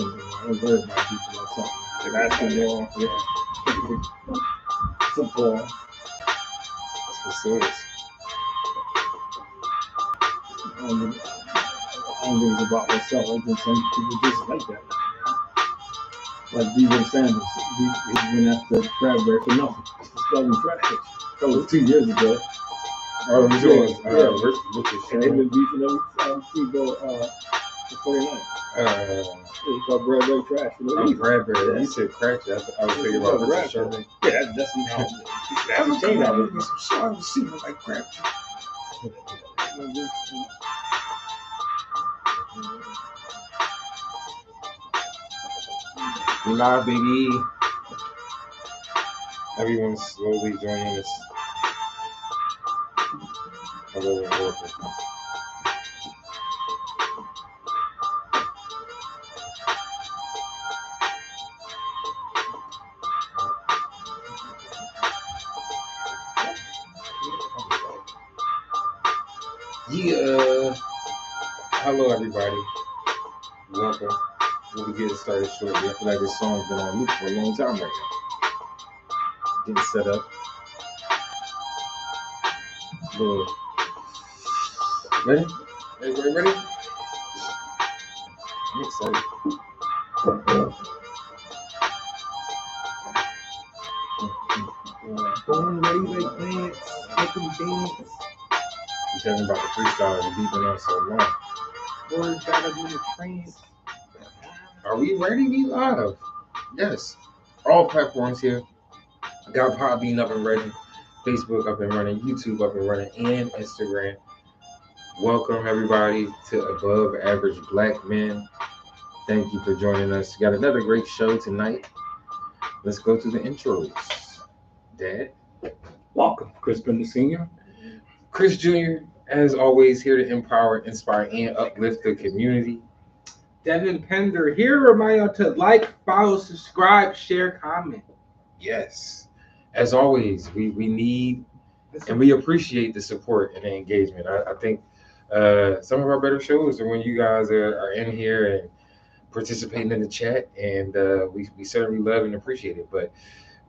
simple. I don't worry about people or something. Basketball, yeah. Football. That's what serious. I don't think it's about myself. I think some people just like that. Like DJ Sanders, he went after Bradbury for nothing. Just called him trash. That was 2 years ago. Oh, it was Richard And they've been beefing every Tebow for 49. He called Bradbury trash. Bradbury. You said crack. I was thinking about Richard Sherman. Yeah, that's how I was saying that with some sorry receiver like crap. We live, baby. Everyone's slowly joining us. Hello. Yeah. Hello, everybody. Welcome. We'll be getting started shortly. I feel like this song's been on loop for a long time right now. Getting set up. Good. Ready? Everybody ready? I'm excited. Born ready like plants, make them dance. You're talking about the freestyle and beeping on so long. Words got us in a trance. Are we ready to be live? Yes. All platforms here. I got Podbean up and ready, Facebook up and running, YouTube up and running, and Instagram. Welcome everybody to Above Average Black Men. Thank you for joining us. We got another great show tonight. Let's go to the intros. Dad. Welcome, Chris Bender Sr. Chris Jr., as always, here to empower, inspire, and uplift the community. Devin Pender here, remind you to like, follow, subscribe, share, comment. Yes. As always, we need and we appreciate the support and the engagement. I think some of our better shows are when you guys are in here and participating in the chat, and we certainly love and appreciate it. But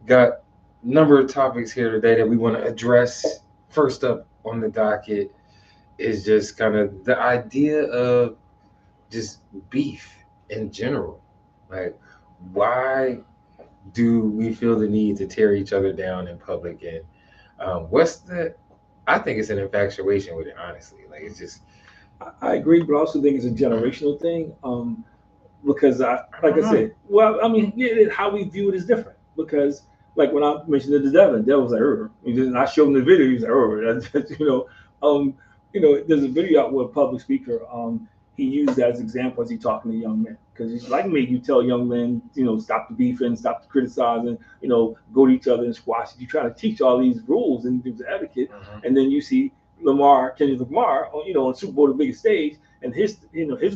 got a number of topics here today that we want to address. First up on the docket is just kind of the idea of just beef in general. Like, why do we feel the need to tear each other down in public? And I think it's an infatuation with it, honestly. Like, it's just. I agree, but I also think it's a generational thing. Because I said, well, I mean, how we view it is different. Because like when I mentioned it to Devin was like, and I showed him the video. He was like, there's a video out with a public speaker. He used that as an example as he talking to young men. Because he's like me, you tell young men, stop the beefing, stop the criticizing, go to each other and squash it. You try to teach all these rules and things of etiquette, and then you see Kendrick Lamar, on Super Bowl, the biggest stage, and his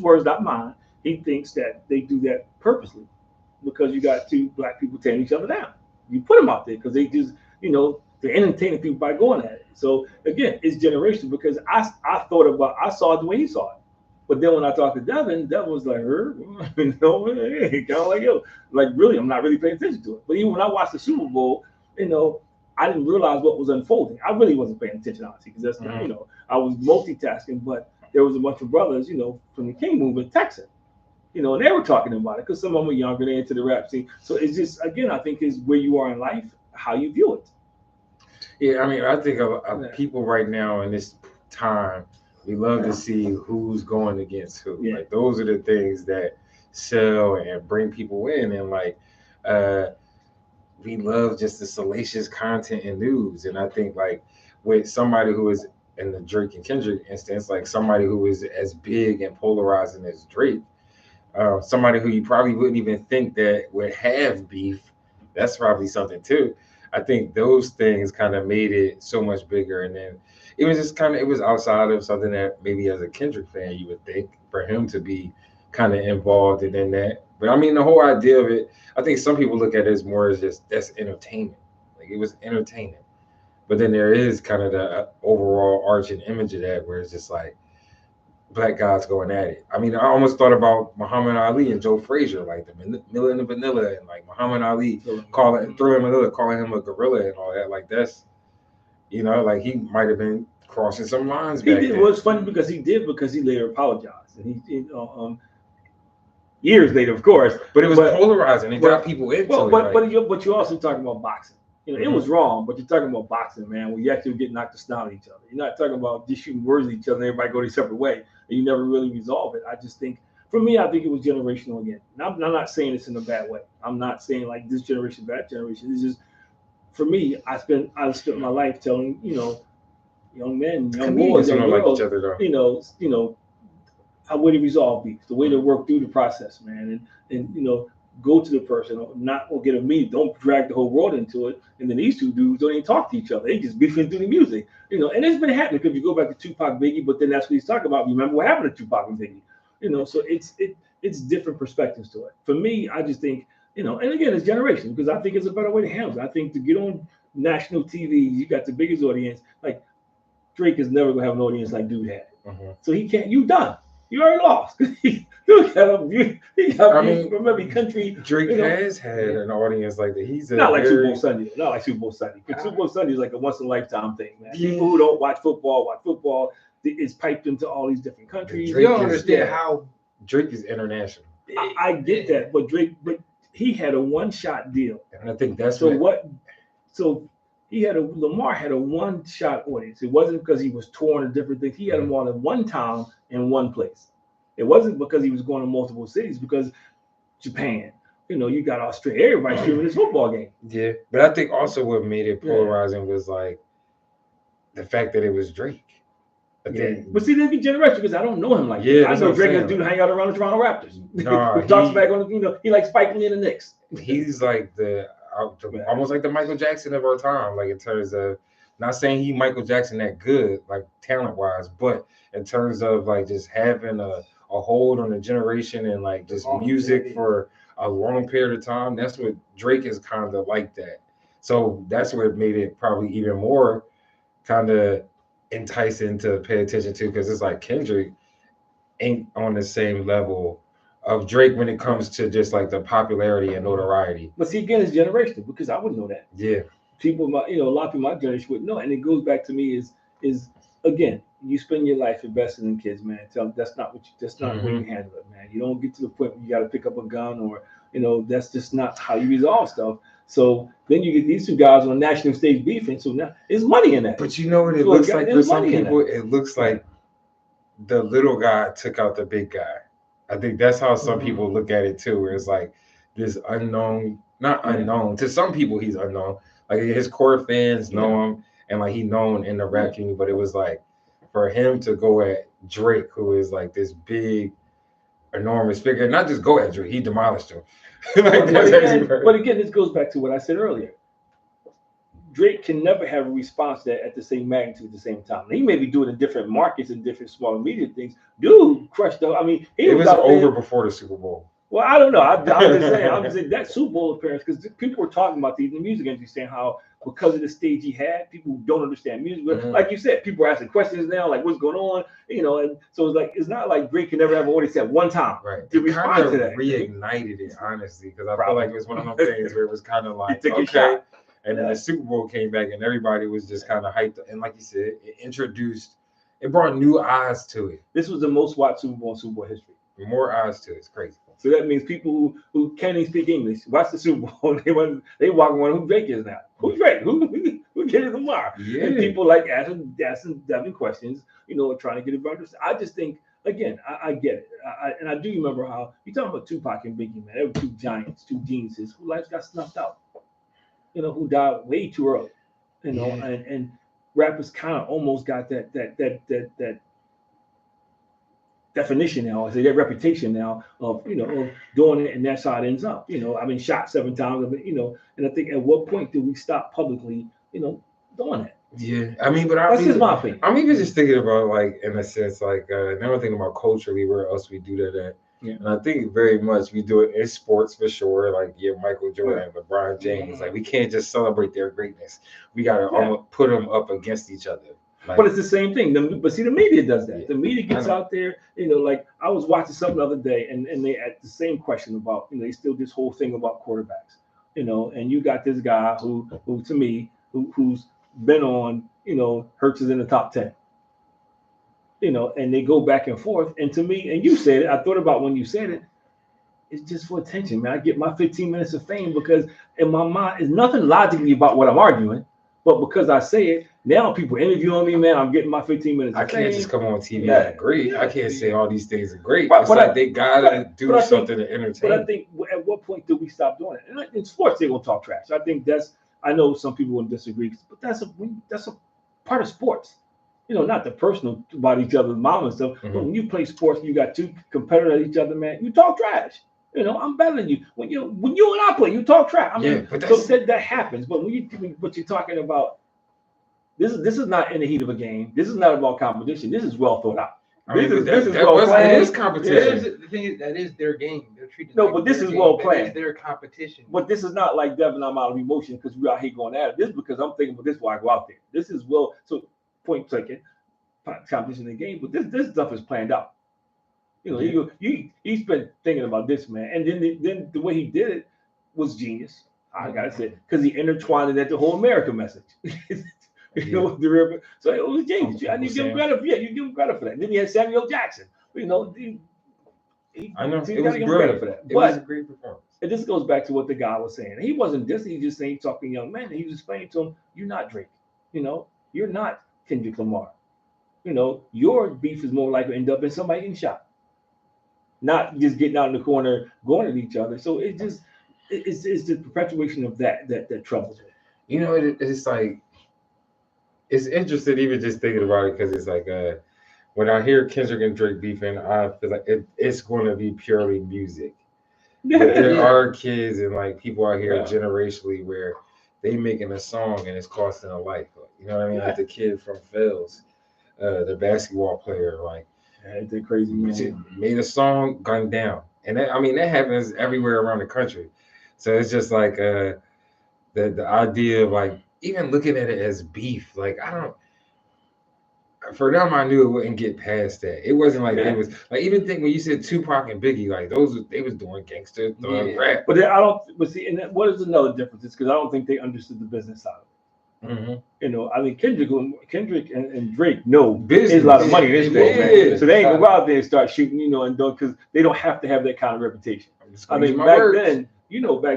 words, not mine. He thinks that they do that purposely because you got two black people tearing each other down. You put them out there because they just, they're entertaining people by going at it. So again, it's generational because I saw it the way he saw it. But then when I talked to Devin was like, kind of like, like really, I'm not really paying attention to it. But even when I watched the Super Bowl, I didn't realize what was unfolding. I really wasn't paying attention, honestly, because that's not, I was multitasking, but there was a bunch of brothers, from the King movement texting, and they were talking about it because some of them were younger, they're into the rap scene. So it's just, again, I think is where you are in life, how you view it. Yeah, I mean, I think of people right now in this time, we love to see who's going against who. Yeah. Like, those are the things that sell and bring people in. And like, we love just the salacious content and news. And I think like with somebody who is in the Drake and Kendrick instance, like somebody who is as big and polarizing as Drake, somebody who you probably wouldn't even think that would have beef, that's probably something too. I think those things kind of made it so much bigger. And then it was just it was outside of something that maybe as a Kendrick fan, you would think for him to be kind of involved in that. But I mean, the whole idea of it, I think some people look at it as more as just, that's entertainment. Like, it was entertaining. But then there is kind of the overall arch and image of that where it's just like, black guys going at it. I mean, I almost thought about Muhammad Ali and Joe Frazier, like the Miller and the Vanilla, and like Muhammad Ali calling him a gorilla and all that. Like that's, like he might have been crossing some lines. He did. Well, it's funny because he later apologized, and years later, of course. But it was polarizing. It got people into it. But you're also talking about boxing. It was wrong, but you're talking about boxing, man, where you actually get knocked the snout at each other. You're not talking about just shooting words at each other and everybody go their separate way, and you never really resolve it. I just think, for me, I think it was generational again. And I'm not saying this in a bad way. I'm not saying like this generation, that generation. It's just, for me, I spent my life telling, young men, young boys, young girls, like each other, how way to resolve beef, the way to work through the process, man, and go to the person, or get a meeting. Don't drag the whole world into it. And then these two dudes don't even talk to each other. They just beefing through the music, and it's been happening. Because you go back to Tupac, Biggie, but then that's what he's talking about. Remember what happened to Tupac and Biggie, So it's different perspectives to it. For me, I just think, and again, it's generation, because I think it's a better way to handle it. I think to get on national TV, you got the biggest audience. Like Drake is never gonna have an audience like Dude had. So he can't. You done. You already lost. From every country. Drake has had an audience like that. He's not like Super Bowl Sunday. Not like Super Bowl Sunday. Super Bowl Sunday is like a once in a lifetime thing, man. Yeah. People who don't watch football. It's piped into all these different countries. You don't understand how Drake is international. I get that, but he had a one-shot deal, and I think that's Lamar had a one-shot audience. It wasn't because he was touring and different things. He had them on at one time in one place. It wasn't because he was going to multiple cities, because Japan, you got Australia, everybody streaming this football game. Yeah, but I think also what made it polarizing was like the fact that it was Drake. But see, there's a generation, because I don't know him like that. I know Drake is a dude hang out around the Toronto Raptors. No, he talks back on he likes Spike Lee and the Knicks. He's like almost like the Michael Jackson of our time, like in terms of, not saying he Michael Jackson that good, like talent wise, but in terms of like just having a hold on a generation and like just music for a long period of time. That's what Drake is kind of like that. So that's what made it probably even more kind of enticing to pay attention to, because it's like Kendrick ain't on the same level of Drake when it comes to just like the popularity and notoriety. But see, again, it's generational, because I wouldn't know that. Yeah. People, a lot of people my generation wouldn't know. And it goes back to me is again, you spend your life investing in kids, man. Tell them that's not the way you handle it, man. You don't get to the point where you got to pick up a gun, or that's just not how you resolve stuff. So then you get these two guys on national stage beefing. So now there's money in that. But you know what it looks like for some people? It looks like the little guy took out the big guy. I think that's how some people look at it too, where it's like this unknown, not unknown. To some people, he's unknown. Like his core fans know him, and like he's known in the rap community. But it was like for him to go at Drake, who is like this big, enormous figure, not just go at Drake, he demolished him. But again, this goes back to what I said earlier. Drake can never have a response that at the same magnitude at the same time. He may be doing it in different markets and different small media things. Dude crushed up. I mean, it was over before the Super Bowl. Well, I don't know. I'm just saying that Super Bowl appearance, because people were talking about these in the music industry, saying how because of the stage he had, people who don't understand music, like you said, people are asking questions now, like what's going on, and so it's not like Drake can never have an audience at one time. Right. To respond to that. Reignited it, honestly, because I feel like it was one of those things where it was kind of like, okay. And then the Super Bowl came back and everybody was just kind of hyped. And like you said, it brought new eyes to it. This was the most watched Super Bowl in Super Bowl history. More eyes to it. It's crazy. So that means people who can't even speak English watch the Super Bowl. They walk around who Drake is now. Who's Drake? Who Kendrick Lamar? Yeah. And people like asking Devin questions, trying to get it better. I just think, again, I get it. And I do remember how you talking about Tupac and Biggie, man. They were two giants, two geniuses whose lives got snuffed out. Who died way too early. And rappers kind of almost got that definition now, that reputation now of doing it, and that's how it ends up. I've been shot 7 times, and I think at what point do we stop publicly, doing that? Yeah, I mean, but that's just my opinion. I'm even just thinking about, like, in a sense, like, now I'm thinking about culturally where else we do that at. Yeah. And I think very much we do it in sports for sure. Like, Michael Jordan, LeBron James. Like, we can't just celebrate their greatness. We got to almost put them up against each other. Like, but it's the same thing. But see, the media does that. The media gets out there, like I was watching something the other day, and they had the same question about, they still this whole thing about quarterbacks, and you got this guy who to me, who's been on, Hurts is in the top 10, and they go back and forth. And to me, and you said it, I thought about when you said it, it's just for attention, man. I get my 15 minutes of fame because in my mind, it's nothing logically about what I'm arguing, but because I say it, now people interviewing me, man, I'm getting my 15 minutes of fame. I can't just come on TV and agree. I can't say all these things are great. It's they gotta do something to entertain. But I think at what point do we stop doing it? And in sports, they're gonna talk trash. I think I know some people will disagree, but that's a part of sports. Not the personal about each other's mom and stuff, but when you play sports, you got two competitors at each other, man, you talk trash. I'm better than you. When you and I play, you talk trash. I mean, so that happens. But what you're talking about, this is not in the heat of a game. This is not about competition. This is well thought out. This is well planned. It is competition. The thing is, that is their game. They're treated. No, but this is well planned. It's their competition. But this is not like Devin. I'm out of emotion because we out here going at it. This is because I'm thinking about this while I go out there. This is so point taken, competition in the game. But this stuff is planned out. He's been thinking about this, man, and then the way he did it was genius. I gotta say, because he intertwined it at the whole America message. So it was genius. I need to give him credit. Yeah, you give him credit for that. Then he had Samuel Jackson. I know it was brilliant. For that. It was a great performance. And this goes back to what the guy was saying. He wasn't just saying talking young men. He was explaining to him, "You're not Drake. You're not Kendrick Lamar. Your beef is more likely to end up in somebody getting shot." Not just getting out in the corner, going at each other. So it's the perpetuation of that troubles me. It's like, it's interesting even just thinking about it, because it's like when I hear Kendrick and Drake beefing, I feel like it's going to be purely music. But there are kids and like people out here generationally where they making a song and it's costing a life. You know what I mean? Like the kid from Phil's, the basketball player, like. It's crazy, man. Made a song, gunned down, and that happens everywhere around the country. So it's just like the idea of like even looking at it as beef. Like for them, I knew it wouldn't get past that. It wasn't like it was like, even think when you said Tupac and Biggie, like they was doing gangster rap. But I don't. But see, and what is another difference? Is because I don't think they understood the business side of it. I mean, Kendrick and Drake know there's a lot of money in this thing, man. So they ain't go out there and start shooting, and don't, because they don't have to have that kind of reputation. I mean, back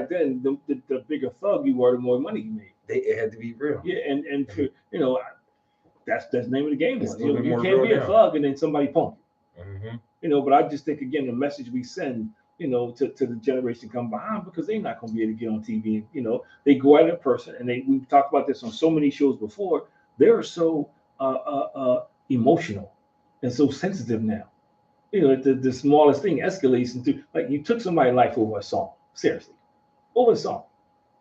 then, the bigger thug you were, the more money you made. It had to be real. Yeah, and that's the name of the game. You can't be a thug and then somebody punk you. But I just think, again, the message we send, to the generation come behind, because they're not going to be able to get on TV. They go at a person, and we've talked about this on so many shows before. They're so emotional and so sensitive now. The smallest thing escalates into, like, you took somebody's life over a song. Seriously, over a song.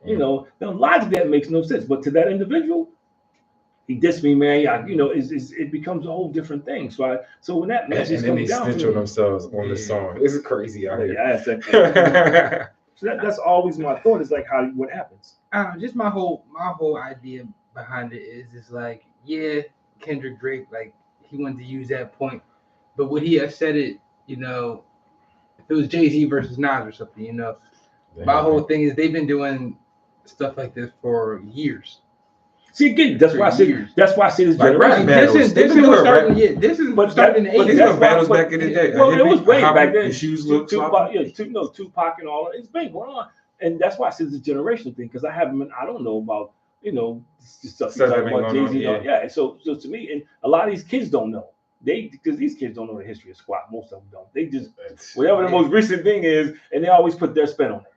Now logically that makes no sense, but to that individual, he dissed me, man. It becomes a whole different thing. So when that message comes down, and then they snitch on themselves on the song. It's crazy out here. Yeah, so that's always my thought. Is like what happens. Just my whole idea behind it is like, yeah, Kendrick Drake, like, he wanted to use that point, but would he have said it? If it was Jay-Z versus Nas or something, my whole thing is they've been doing stuff like this for years. See, again, that's why I say this generation. This is starting in the 80s. These were battles back in the day. Well, it was way back then. Shoes look Tupac and all that. It's been going on, and that's why I say it's a generational thing, because I don't know about stuff about Jay-Z. Yeah. So to me, and a lot of these kids don't know. Because these kids don't know the history of squat. Most of them don't. They just whatever the most recent thing is, and they always put their spin on it.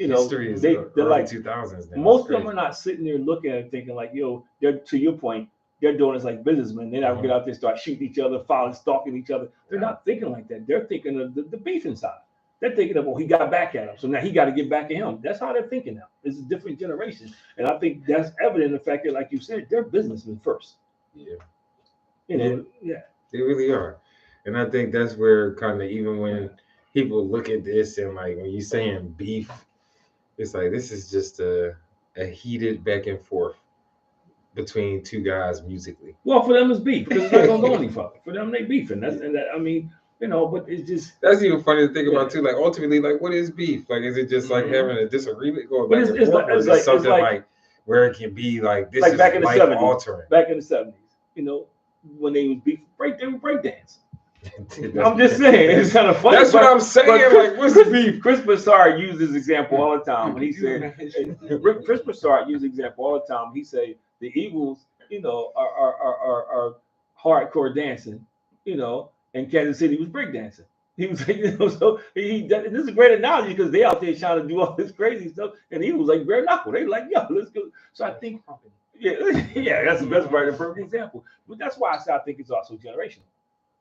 History is they're like 2000s. Most of them are not sitting there looking at it thinking like, they're, to your point, they're doing this like businessmen. They're not gonna get out there and start shooting each other, following, stalking each other. They're not thinking like that. They're thinking of the beef inside. They're thinking of, he got back at him, so now he got to get back at him. That's how they're thinking now. It's a different generation, and I think that's evident in the fact that, like you said, they're businessmen first. Yeah. They really are, and I think that's where kind of, even when people look at this and like when you're saying beef, it's like this is just a heated back and forth. between two guys musically. Well, for them it's beef because it's not gonna go any further. For them they beefing. I mean, but it's just that's even funny to think about too. Like ultimately, like what is beef? Like is it just like having a disagreement going back and forth, or is it something like where it can be like this like is back in the life 70s, altering? Back in the 70s, when they was beef, they would break dance. I'm just saying, it's kind of funny. That's what I'm saying. Like, what's beef? Chris Broussard used this example all the time when he said, Chris Broussard used the example all the time. He said the Eagles, are hardcore dancing, and Kansas City was breakdancing. He was like, so this is a great analogy because they out there trying to do all this crazy stuff, and he was like bare knuckle. They like, yo, let's go. So I think, yeah, that's the best part of the perfect example. But that's why I think it's also generational.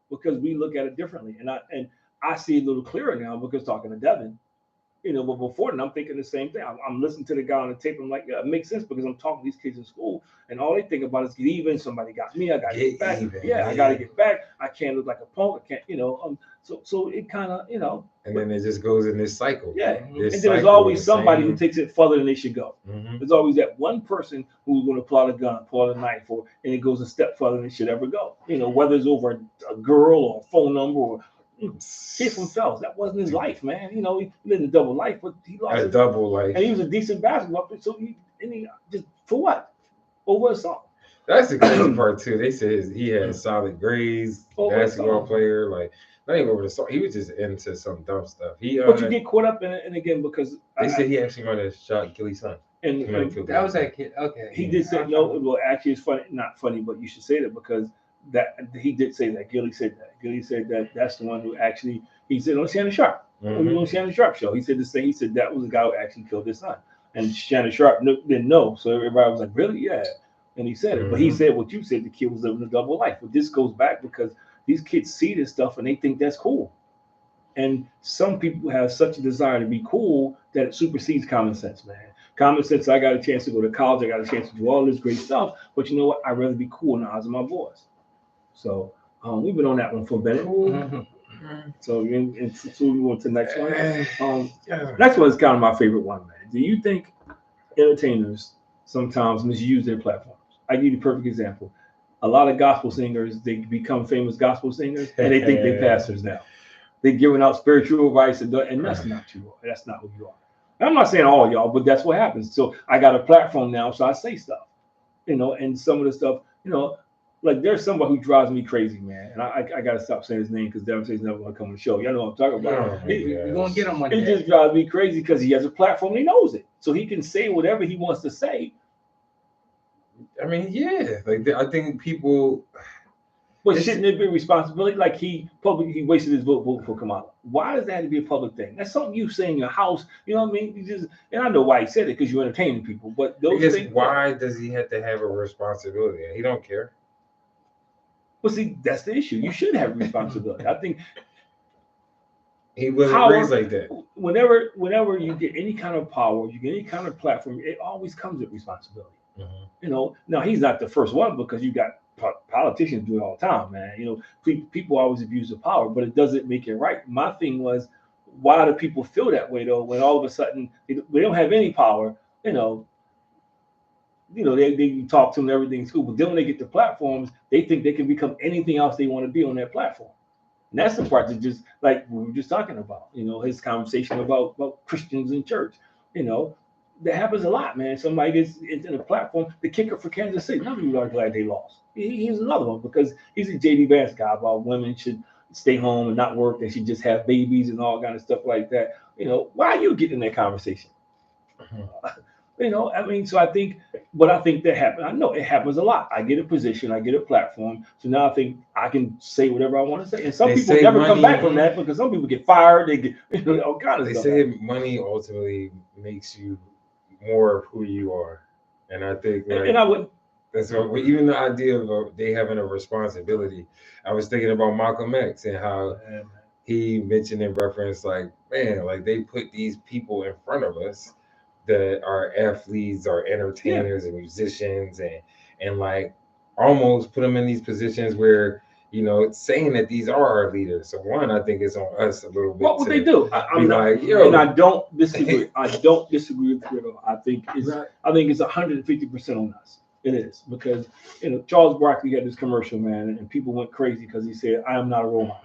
Because we look at it differently, and I see it a little clearer now because talking to Devin, but before then I'm thinking the same thing. I'm listening to the guy on the tape. I'm like, yeah, it makes sense because I'm talking to these kids in school, and all they think about is get even. Somebody got me. I got to get back. I got to get back. I can't look like a punk. I can't, So it kind of, And then it just goes in this cycle. Yeah, and then there's always somebody who takes it further than they should go. Mm-hmm. There's always that one person who's going to pull out a gun, pull out a knife, and it goes a step further than it should ever go. Whether it's over a girl or a phone number or kid from Fells. That wasn't his life, man. He lived a double life, but he lost a double life. And he was a decent basketball player. So he just for what? Over a song. That's the crazy part too. They said he had solid grades, basketball player, like not even over the song. He was just into some dumb stuff. But you get caught up in it, and again because they said he actually might have shot Gilly's son. And that was that kid. Okay. He did say no. Well, actually, it's funny. Not funny, but you should say that because that he did say that. Gilly said that. Gilly said that that's the one who actually. He said on Shannon Sharp. Mm-hmm. On Shannon Sharp show, he said the same. He said that was the guy who actually killed his son. And Shannon Sharp didn't know, so everybody was like, "Really? Yeah." And he said it, but he said what you said. The kid was living a double life. But this goes back because these kids see this stuff and they think that's cool. And some people have such a desire to be cool that it supersedes common sense, man. Common sense, I got a chance to go to college. I got a chance to do all this great stuff. But you know what? I'd rather be cool in the eyes of my boys. So we've been on that one for a minute. Mm-hmm. So we move to the next one. Next one is kind of my favorite one, man. Do you think entertainers sometimes misuse their platforms? I give you the perfect example. A lot of gospel singers, they become famous gospel singers, and they think they're pastors now. They're giving out spiritual advice, and that's not you. That's not who you are. I'm not saying all y'all, but that's what happens. So I got a platform now, so I say stuff, and some of the stuff, like there's somebody who drives me crazy, man. And I got to stop saying his name because Devin says he's never going to come on the show. Y'all know what I'm talking about. You're going to get him one day. It just drives me crazy because he has a platform and he knows it. So he can say whatever he wants to say. I mean, yeah. Like I think people... But shouldn't it be a responsibility? Like he wasted his vote for Kamala. Why does that have to be a public thing? That's something you say in your house. You know what I mean? And I know why he said it because you're entertaining people. But those things. Why does he have to have a responsibility? He don't care. Well, see, that's the issue. You should have a responsibility. I think he wasn't raised like that. Whenever you get any kind of power, you get any kind of platform, it always comes with responsibility. Mm-hmm. Now he's not the first one because you got politicians do it all the time, man. People always abuse the power, but it doesn't make it right. My thing was, why do people feel that way though? When all of a sudden they don't have any power, they talk to them and everything's cool, but then when they get the platforms, they think they can become anything else they want to be on that platform. And that's the part that just like we were just talking about, his conversation about Christians in church, that happens a lot, man. Somebody gets into the platform. The kicker for Kansas City, none of you are glad they lost. He's another one because he's a J.D. Vance guy about women should stay home and not work. They should just have babies and all kind of stuff like that. Why are you getting in that conversation? So I think that happens. I know it happens a lot. I get a position, I get a platform. So now I think I can say whatever I want to say. And some people never come back from that because some people get fired. They get all kinds of stuff. They say money ultimately makes you more of who you are. And I think and I would. That's what, even the idea of they having a responsibility. I was thinking about Malcolm X and how he mentioned in reference, like they put these people in front of us that are athletes or entertainers and musicians and like almost put them in these positions where saying that these are our leaders. So one, I think it's on us a little bit. What would they do? And I don't disagree. I don't disagree with you at all. I think it's 150% on us. It is because Charles Barkley had this commercial, man, and people went crazy because he said, "I am not a role model"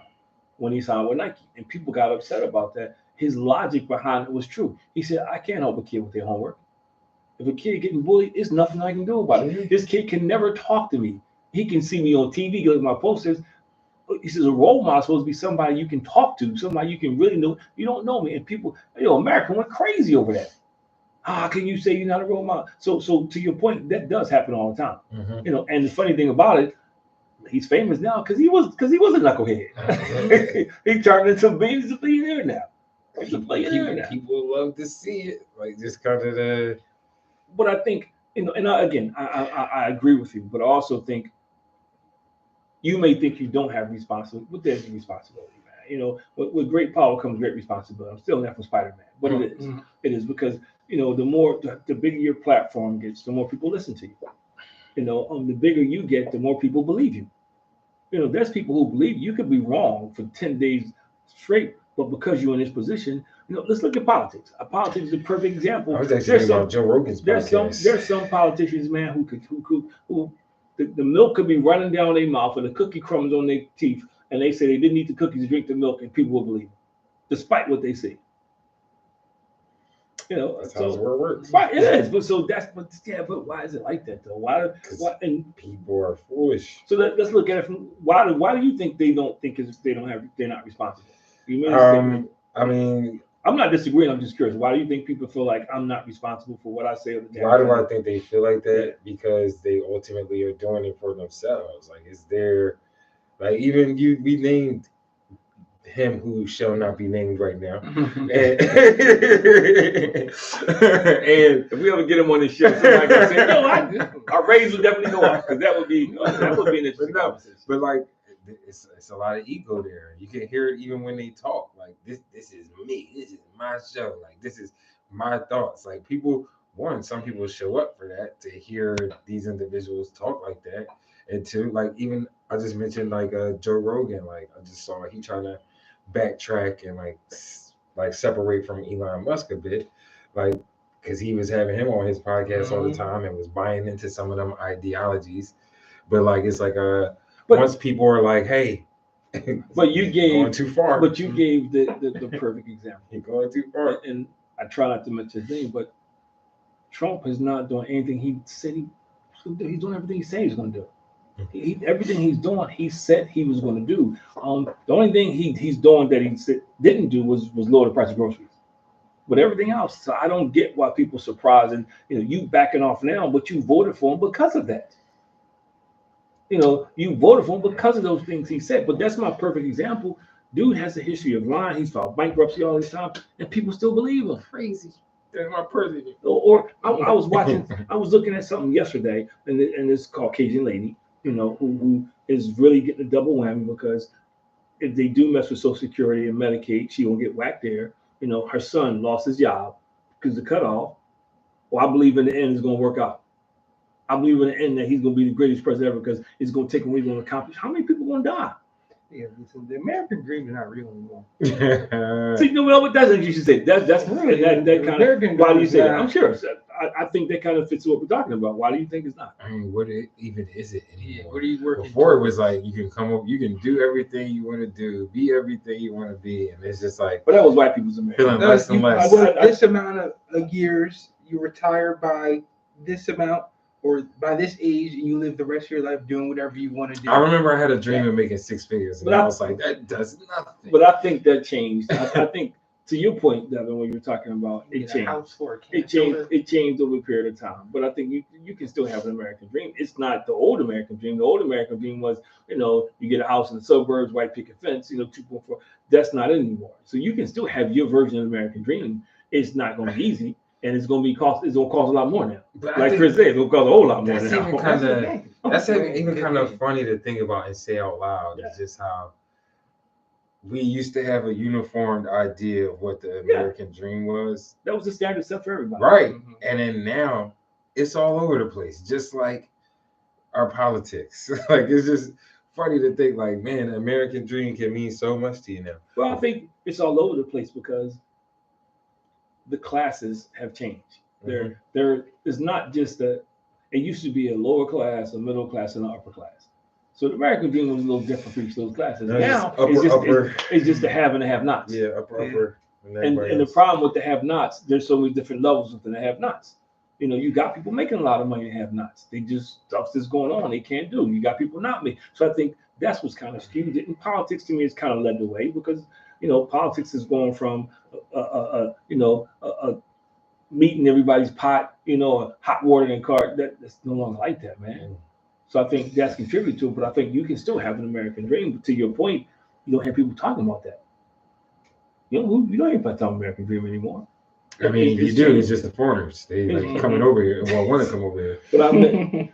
when he signed with Nike, and people got upset about that. His logic behind it was true. He said, "I can't help a kid with their homework. If a kid getting bullied, there's nothing I can do about it. This kid can never talk to me. He can see me on TV, look at my posters." He says a role model is supposed to be somebody you can talk to, somebody you can really know. You don't know me, and people, America went crazy over that. How can you say you're not a role model? So to your point, that does happen all the time. And the funny thing about it, he's famous now because he was a knucklehead. He turned into billions of billionaire now. People love to see it, like just kind of the. But I think I agree with you, but I also think you may think you don't have responsibility, but there's responsibility, man. With great power comes great responsibility. I'm still not from Spider-Man, but it is because the bigger your platform gets, the more people listen to you. The bigger you get, the more people believe you. There's people who believe you could be wrong for 10 days straight, but because you're in this position, let's look at politics. Politics is a perfect example. I was actually thinking about Joe Rogan's podcast. There's some politicians, man, who the milk could be running down their mouth and the cookie crumbs on their teeth, and they say they didn't eat the cookies to drink the milk, and people will believe them, despite what they say. That's how the world works. Right, it is. But why is it like that though? Why? And people are foolish. So let's look at it from why do you think they don't think they're not responsible? I mean, I'm not disagreeing. I'm just curious. Why do you think people feel like I'm not responsible for what I say? Why do I think they feel like that? Because they ultimately are doing it for themselves. Like, is there, like, even we named him who shall not be named right now. and if we ever get him on the show, somebody can say, "No, our ratings will definitely go up," because that would be an interesting conversation. But like, it's a lot of ego there. You can hear it even when they talk. Like, this is me. This is my show. Like, this is my thoughts. Like, some people show up for that, to hear these individuals talk like that, and two, like, even I just mentioned like Joe Rogan. Like, I just saw he trying to backtrack and like separate from Elon Musk a bit, like, because he was having him on his podcast all the time and was buying into some of them ideologies. But like, it's like once people are like, "Hey," but you gave going too far. But you gave the perfect example. You're going too far. And I try not to mention his name, but Trump is not doing anything he said he's doing everything he said he's going to do. Everything he's doing, he said he was going to do. The only thing he's doing that he didn't do was lower the price of groceries. But everything else, so I don't get why people are surprised and you backing off now, but you voted for him because of that. You voted for him because of those things he said. But that's my perfect example. Dude has a history of lying. He's filed bankruptcy all this time, and people still believe him. Crazy. That's my president. Or I was looking at something yesterday, and this Caucasian lady, who is really getting a double whammy because if they do mess with Social Security and Medicaid, she won't get whacked there. Her son lost his job because of the cutoff. Well, I believe in the end it's going to work out. I believe in the end that he's going to be the greatest president ever because it's going to take him what he's going to accomplish. How many people are going to die? Yeah, listen, the American dream is not real anymore. So what that's what you should say. That's that kind of. Why do you say that? I'm sure. I think that kind of fits what we're talking about. Why do you think it's not? I mean, what even is it anymore? What are you working Before? It was like you can come up, you can do everything you want to do, be everything you want to be, and it's just like. But that was white people's America. Feeling less and less. This amount of years, you retire by this amount. Or by this age, and you live the rest of your life doing whatever you want to do. I remember I had a dream of making six figures, and I was like, that does nothing. But I think that changed. I think, to your point, Devin, when you were talking about it changed. It changed over a period of time. But I think you can still have an American dream. It's not the old American dream. The old American dream was, you get a house in the suburbs, white picket fence, 2.4. That's not it anymore. So you can still have your version of the American dream. It's not going to be easy. And it's gonna cost a lot more now. But like Chris said, it's gonna cost a whole lot more now. That's even kind of funny to think about and say out loud. It's just how we used to have a uniformed idea of what the American dream was. That was the standard set for everybody. Right. Mm-hmm. And then now it's all over the place, just like our politics. Like, it's just funny to think, like, man, the American dream can mean so much to you now. Well, I think it's all over the place because the classes have changed. There is not just it used to be a lower class, a middle class, and an upper class. So the American dream was a little different for each of those classes. Now it's just the have and the have-nots. Yeah, upper. And the problem with the have-nots, there's so many different levels within the have-nots. You know, you got people making a lot of money in have-nots. They just stuff that's going on they can't do. You got people not making. So I think that's what's kind of skewed. And politics to me has kind of led the way because you know politics is going from meeting everybody's pot, you know, a hot watering cart. That's no longer like that, man. So I think that's contributed to it. But I think you can still have an American dream. But to your point, you don't have people talking about that. You don't hear about the American dream anymore. I mean, you do. It's just the foreigners. They like coming over here. Well, want to come over here.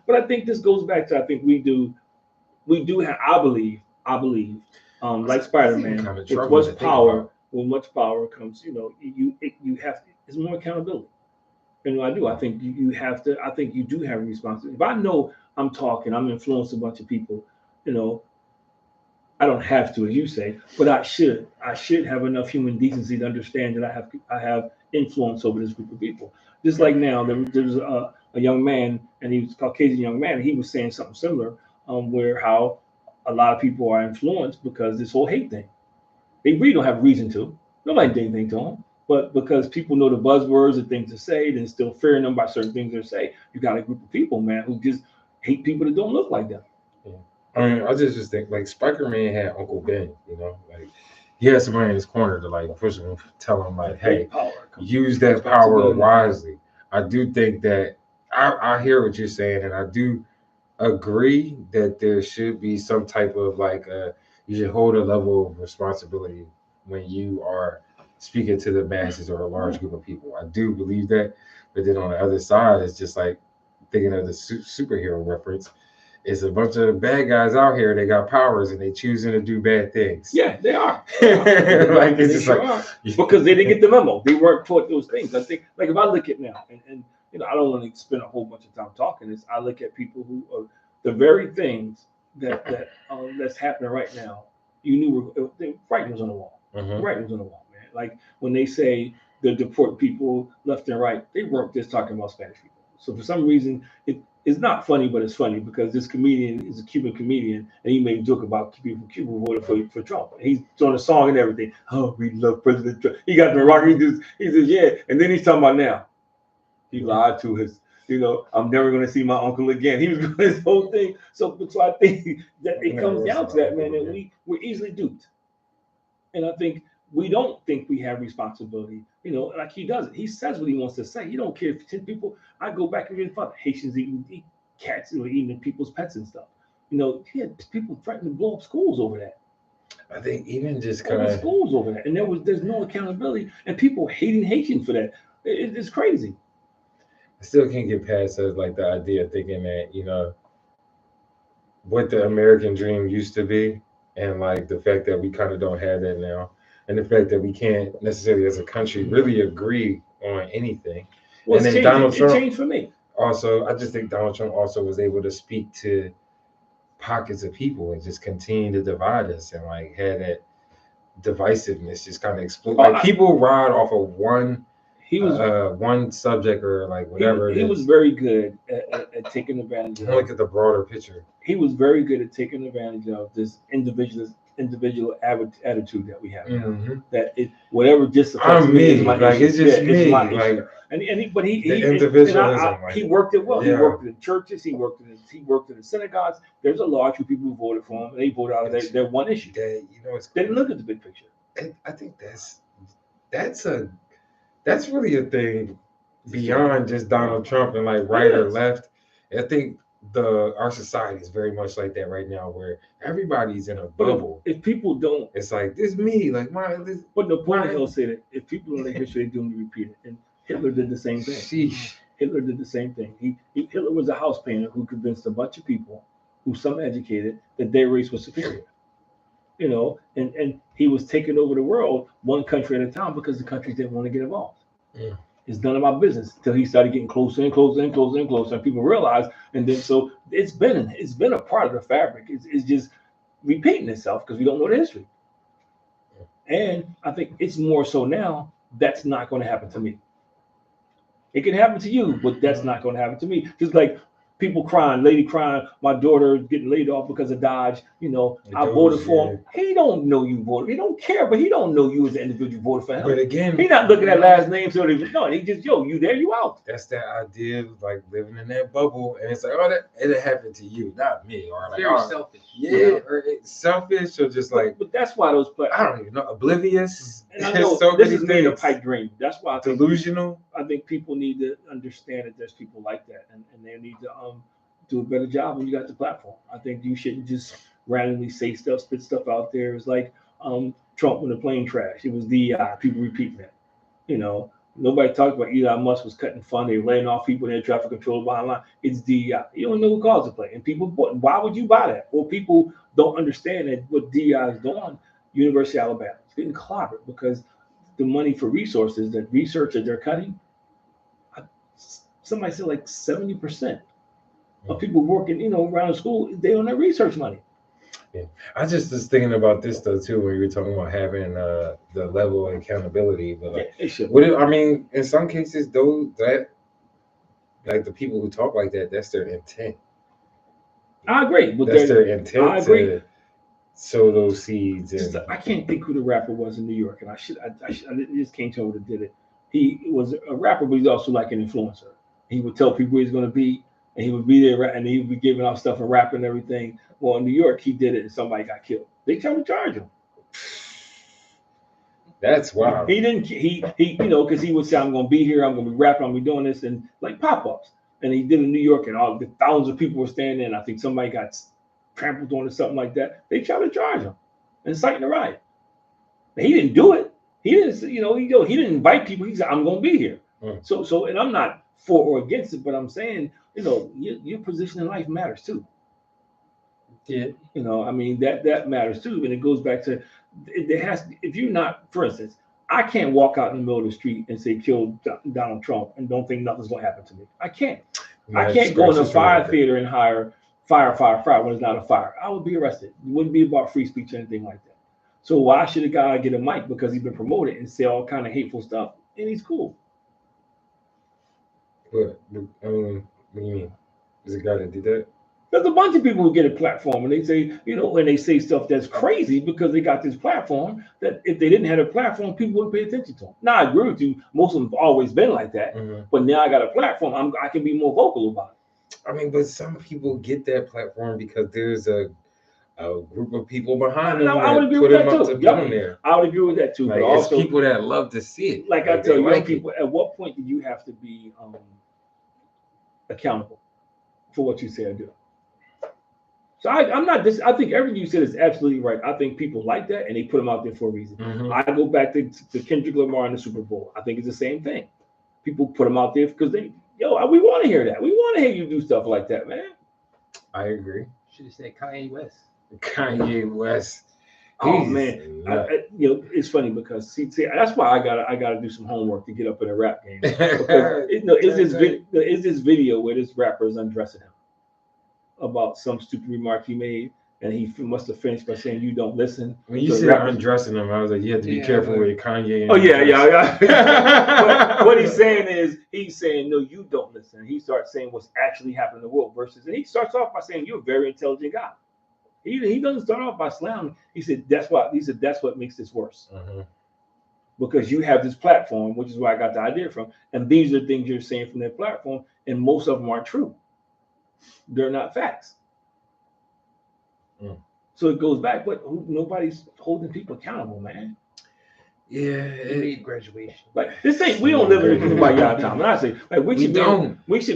But I think this goes back to we do have. I believe, like Spider-Man, with much power comes. You know, you have it's more accountability. And I do. I think you have to. I think you do have a responsibility. If I know I'm talking, I'm influencing a bunch of people. You know, I don't have to, as you say, but I should. I should have enough human decency to understand that I have influence over this group of people. Just like now, there's a young man, and he was a Caucasian young man, and he was saying something similar, where how a lot of people are influenced because this whole hate thing. They really don't have a reason to. Nobody did anything to them. But because people know the buzzwords and things to say, then still fearing them by certain things they say, you got a group of people, man, who just hate people that don't look like them. Yeah. I mean, I just think like Spider-Man had Uncle Ben, you know, like he had somebody in his corner to like push him, tell him like, hey, use that power wisely. I do think that I hear what you're saying, and I do agree that there should be some type of like you should hold a level of responsibility when you are speaking to the masses or a large group of people. I do believe that, but then on the other side, it's just like thinking of the superhero reference. It's a bunch of bad guys out here. They got powers and they choosing to do bad things. Yeah, they are. Like it's just like because they didn't get the memo. They weren't taught those things. I think, like if I look at now, and you know, I don't want to spend a whole bunch of time talking this. I look at people who are the very things that's happening right now. You knew the writing was on the wall. The writing was on the wall, man. Like when they say they're deporting people left and right, they weren't just talking about Spanish people. So for some reason, it's not funny, but it's funny because this comedian is a Cuban comedian, and he made a joke about people from Cuba who voted for Trump. And he's doing a song and everything. Oh, we love President Trump. He got the rock. He says, yeah. And then he's talking about now. He lied to his, you know, I'm never going to see my uncle again. He was doing this whole thing. So I think that it comes down to that, man, that we're easily duped. And I think we don't think we have responsibility, you know, like he doesn't. He says what he wants to say. He don't care if 10 people, I go back and read fun. Haitians eat cats, you know, eating people's pets and stuff. You know, he had people threatening to blow up schools over that. I think even just kind of schools over that. And there's no accountability and people hating Haitians for that. It's crazy. I still can't get past like the idea of thinking that, you know, what the American dream used to be and like the fact that we kind of don't have that now. And the fact that we can't necessarily, as a country, really agree on anything. Well, and then changed. Donald Trump changed for me. Also, I just think Donald Trump also was able to speak to pockets of people and just continue to divide us and like had that divisiveness just kind of explode. Like people ride off of one subject or like whatever. He was very good at taking advantage of. Look at the broader picture. He was very good at taking advantage of this individual attitude that we have. That whatever just affects me is my issue. It's just me. It's my issue. But he individualism. He worked it well. Yeah. He worked in churches. He worked in the synagogues. There's a large group of people who voted for him, and they voted out of their one issue. They didn't look at the big picture. And I think that's really a thing beyond just Donald Trump and like right or left. I think our society is very much like that right now, where everybody's in a bubble. If people don't, it's like this me, like my. But Napoleon Hill said it. If people know their history, they do them to repeat it. And Hitler did the same thing. Sheesh. Hitler did the same thing. Hitler was a house painter who convinced a bunch of people, who some educated, that their race was superior. You know, and he was taking over the world one country at a time because the countries didn't want to get involved. Yeah. It's none of my business until he started getting closer and closer and closer and closer, and people realized. And then so it's been a part of the fabric. It's just repeating itself because we don't know the history. And I think it's more so now. That's not going to happen to me. It can happen to you, but that's not going to happen to me. Just like people crying, lady crying, my daughter getting laid off because of Dodge. I voted for him. He don't know you voted. He don't care, but he don't know you as an individual voted for him. But again, he not looking at last name, so he just you there, you out. That's that idea of like living in that bubble, and it's like, oh, that it happened to you, not me, or like, very selfish. Yeah, or selfish, or just like. But that's why those players. I don't even know, oblivious. And I know so this is made a pipe dream. That's why I think delusional. I think people need to understand that there's people like that, and they need to do a better job when you got the platform. I think you shouldn't just randomly say stuff, spit stuff out there. It's like Trump when the plane crashed. It was DEI. People repeating that. Nobody talked about Elon Musk was cutting fund. They were laying off people in air traffic control behind line. It's DEI. You don't know what cause to play. And people, why would you buy that? Well, people don't understand that what DEI is doing. University of Alabama is getting clobbered because the money for resources, that research that they're cutting, somebody said like 70% of people working, around the school, they on their research money. Yeah, I just was thinking about this though too when you were talking about having the level of accountability. But like, in some cases, those that like the people who talk like that, that's their intent. I agree. But that's their intent. I agree. To sow those seeds. I can't think who the rapper was in New York, and I just can't tell what did it. He was a rapper, but he's also like an influencer. He would tell people where he's going to be, and he would be there, and he would be giving out stuff and rapping and everything. Well, in New York, he did it, and somebody got killed. They tried to charge him. That's wild. He didn't. He because he would say, "I'm going to be here. I'm going to be rapping. I'm going to be doing this," and like pop-ups. And he did in New York, and all the thousands of people were standing there, and I think somebody got trampled on or something like that. They tried to charge him, inciting a riot. He didn't do it. He didn't. He didn't invite people. He said, "I'm going to be here." So, and I'm not for or against it, but I'm saying, your position in life matters too. Yeah. That matters too. And it goes back to if you're not, for instance, I can't walk out in the middle of the street and say kill Donald Trump and don't think nothing's going to happen to me. I can't. I can't go in a fire theater and hire fire when it's not a fire. I would be arrested. It wouldn't be about free speech or anything like that. So why should a guy get a mic because he's been promoted and say all kind of hateful stuff and he's cool? What do you mean? There's a guy that did that? There's a bunch of people who get a platform and they say, and they say stuff that's crazy because they got this platform that if they didn't have a platform, people wouldn't pay attention to them. Now, I agree with you. Most of them have always been like that. Mm-hmm. But now I got a platform. I can be more vocal about it. But some people get that platform because there's a group of people behind them. I would agree with that too. I would agree with that too. Like, but also people that love to see it. Like I tell young people, at what point do you have to be accountable for what you say or do? So I'm not this. I think everything you said is absolutely right. I think people like that and they put them out there for a reason. Mm-hmm. I go back to Kendrick Lamar in the Super Bowl. I think it's the same thing. People put them out there because we want to hear that. We want to hear you do stuff like that, man. I agree. Should have said Kanye West. Kanye West. Oh man, it's funny because see, that's why I gotta do some homework to get up in a rap game. Because it's this video where this rapper is undressing him about some stupid remark he made, and he must have finished by saying, "You don't listen." When you said undressing him, I was like, you have to be careful with Kanye. Oh yeah. But what he's saying is, no, you don't listen. He starts saying what's actually happening in the world and he starts off by saying, "You're a very intelligent guy." He doesn't start off by slamming. He said, that's what makes this worse. Mm-hmm. Because you have this platform, which is where I got the idea from, and these are things you're saying from that platform, and most of them aren't true. They're not facts. So it goes back, but nobody's holding people accountable, man. Yeah, it need graduation. Like this ain't. We don't live in the kumbaya time. And I say, like we should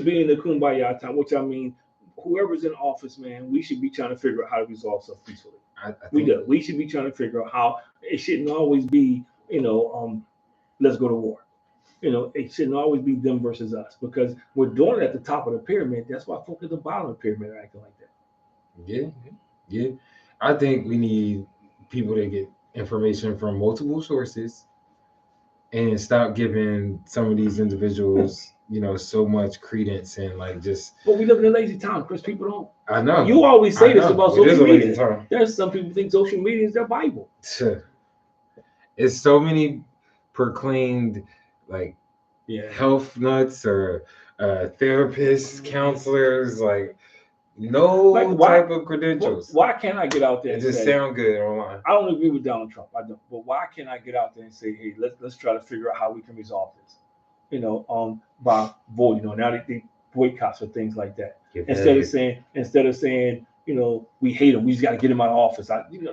be in the kumbaya time, which I mean, whoever's in office, man, we should be trying to figure out how to resolve stuff peacefully. We should be trying to figure out how. It shouldn't always be, let's go to war. It shouldn't always be them versus us because we're doing it at the top of the pyramid. That's why folks at the bottom of the pyramid are acting like that. Yeah. I think we need people to get information from multiple sources and stop giving some of these individuals, so much credence and like just. But we live in a lazy time, Chris. People don't. I know. You always say this about social media. There's some people think social media is their Bible. It's so many proclaimed health nuts or therapists, counselors, like no type of credentials. Why can't I get out there and and just say, sound good online? I don't agree with Donald Trump. I don't. But why can't I get out there and say, hey, let's try to figure out how we can resolve this? By voting. Now they boycotts or things like that. Instead of saying, we hate him, we just got to get him out of office.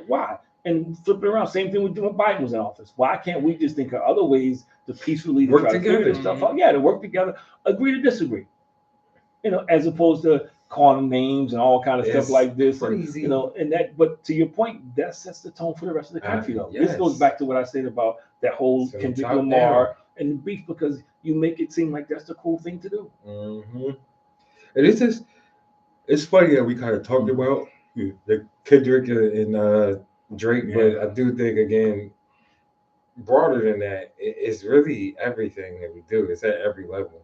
Why? And flip it around. Same thing we do when Biden was in office. Why can't we just think of other ways to peacefully work try together? To figure this stuff out? Yeah, to work together, agree to disagree. As opposed to calling names and all kind of stuff like this. Crazy. But to your point, that sets the tone for the rest of the country, though. Yes. This goes back to what I said about that whole Kendrick Lamar and the beef, because you make it seem like that's the cool thing to do. Mm-hmm. And it's funny that we kind of talked about the Kendrick and Drake, but I do think, again, broader than that, it's really everything that we do. It's at every level.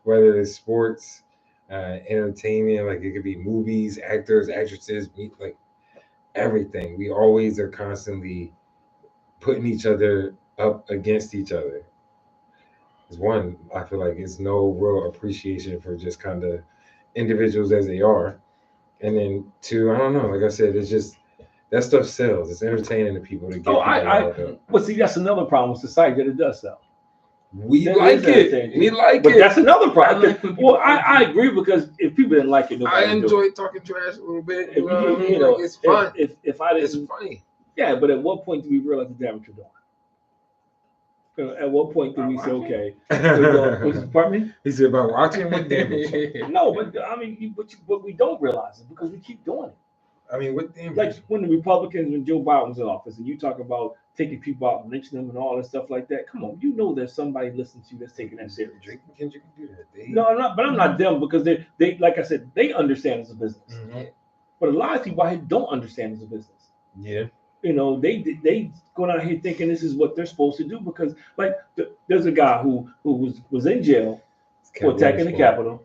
Whether it's sports, entertainment, like it could be movies, actors, actresses, like everything. We always are constantly putting each other up against each other. It's one, I feel like it's no real appreciation for just kind of individuals as they are. And then two, I don't know, like I said, it's just that stuff sells. It's entertaining to people to get people riled up. But see, that's another problem with society, that it does sell. We like it. But that's another problem. I agree, because if people didn't like it, I enjoy talking trash a little bit. It's fun. If I didn't, it's funny. Yeah, but at what point do we realize the damage we're doing? At what point do we say, okay, pardon me? He said about watching what damage? No, but I mean, but we don't realize it because we keep doing it. I mean, what damage? Like when the Republicans, when Joe Biden was in office, and you talk about taking people out and lynching them and all that stuff like that. Come on, there's somebody listening to you that's taking that serious. Drake and Kendrick can do that. No, I'm not. But I'm not them, because they like I said, they understand it's a business. Mm-hmm. But a lot of people out here don't understand it's a business. Yeah. They going out here thinking this is what they're supposed to do, because like there's a guy who was in jail for attacking the Capitol.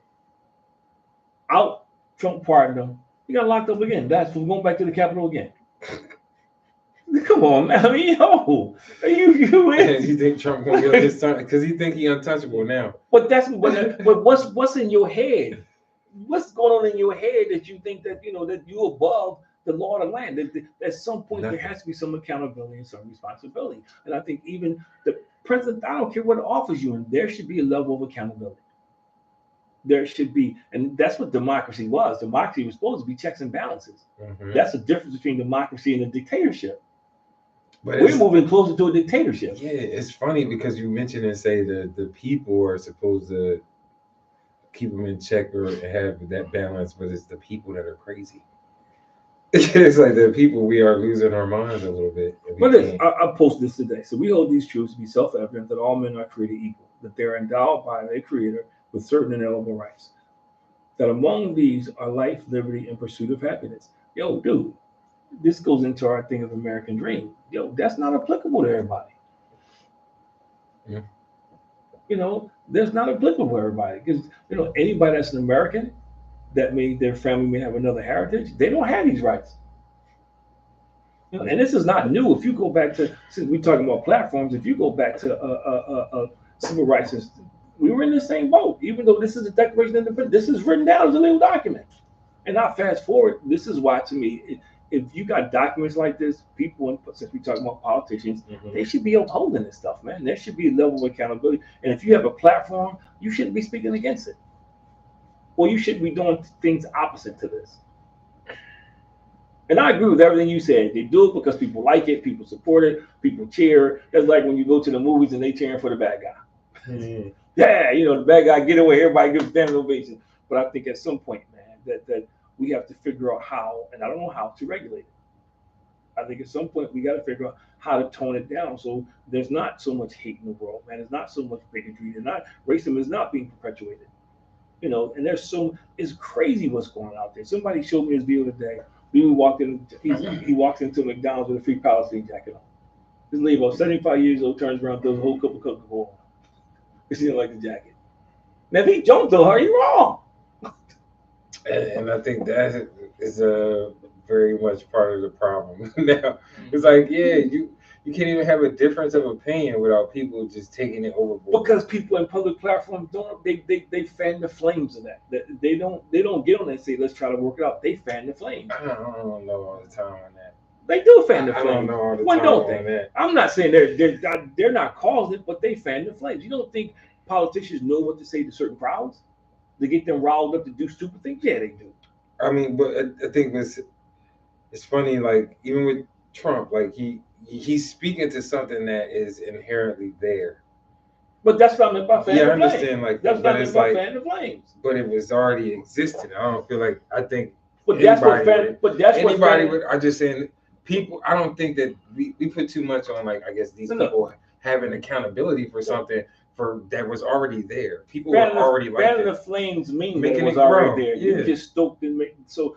Out, Trump pardoned him. He got locked up again. That's from going back to the Capitol again. Come on, man. I mean, you You think Trump gonna get his time because he think he untouchable now? But what's in your head? What's going on in your head that you think that that you're above the law of the land? That at some point there has to be some accountability and some responsibility. And I think even the president, I don't care what office you're in, there should be a level of accountability. There should be, and that's what democracy was. Democracy was supposed to be checks and balances. Mm-hmm. That's the difference between democracy and a dictatorship. But we're moving closer to a dictatorship. Yeah, it's funny because you mentioned and say the people are supposed to keep them in check or have that balance, but it's the people that are crazy. It's like the people, we are losing our minds a little bit. But I posted this today. So we hold these truths to be self-evident, that all men are created equal, that they're endowed by their creator with certain inalienable rights, that among these are life, liberty, and pursuit of happiness. Yo, dude, this goes into our thing of American dream. Yo, that's not applicable to everybody. Yeah. That's not applicable to everybody, because anybody that's an American that their family may have another heritage, they don't have these rights. And this is not new. If you go back to, since we're talking about platforms, if you go back to civil rights system, we were in the same boat. Even though this is a Declaration of Independence, this is written down as a legal document. And now fast forward, this is why, to me, if you got documents like this, people, since we talking about politicians, mm-hmm. they should be upholding this stuff, man. There should be a level of accountability. And if you have a platform, you shouldn't be speaking against it. Or you shouldn't be doing things opposite to this. And I agree with everything you said. They do it because people like it, people support it, people cheer. That's like when you go to the movies and they cheering for the bad guy. Mm-hmm. Yeah, the bad guy get away, everybody gives them ovation. But I think at some point, man, that we have to figure out how, and I don't know how to regulate it. I think at some point we got to figure out how to tone it down so there's not so much hate in the world, man. There's not so much bigotry. Racism is not being perpetuated. And it's crazy what's going on out there. Somebody showed me his video today. He walked into McDonald's with a free Palestine jacket on. This lady about 75 years old turns around, throws a whole cup of Coca-Cola on. She didn't like the jacket. Now, if he jumped on her, you're wrong. And I think that is a very much part of the problem. Now, it's like, yeah, you can't even have a difference of opinion without people just taking it overboard. Because people in public platforms don't they fan the flames of that. They don't get on there and say let's try to work it out. They fan the flames. I don't know all the time on that. They do fan the flames. I don't know all the when time don't on they? that. I'm not saying they're not causing it, but they fan the flames. You don't think politicians know what to say to certain crowds to get them riled up to do stupid things? Yeah, they do. I mean, but I think it's funny. Like even with Trump, like he's speaking to something that is inherently there. But that's what I meant by fan the flames. I understand. Like that's what I meant by like, fan the flames. But it was already existing. I don't feel like I think. But that's what fan. But that's anybody what fan, would. I'm just saying. People, I don't think that we put too much on, like, I guess these people having accountability for something that was already there. People were already like that. The flames mean that it was already there. Yeah. You just stoked and made so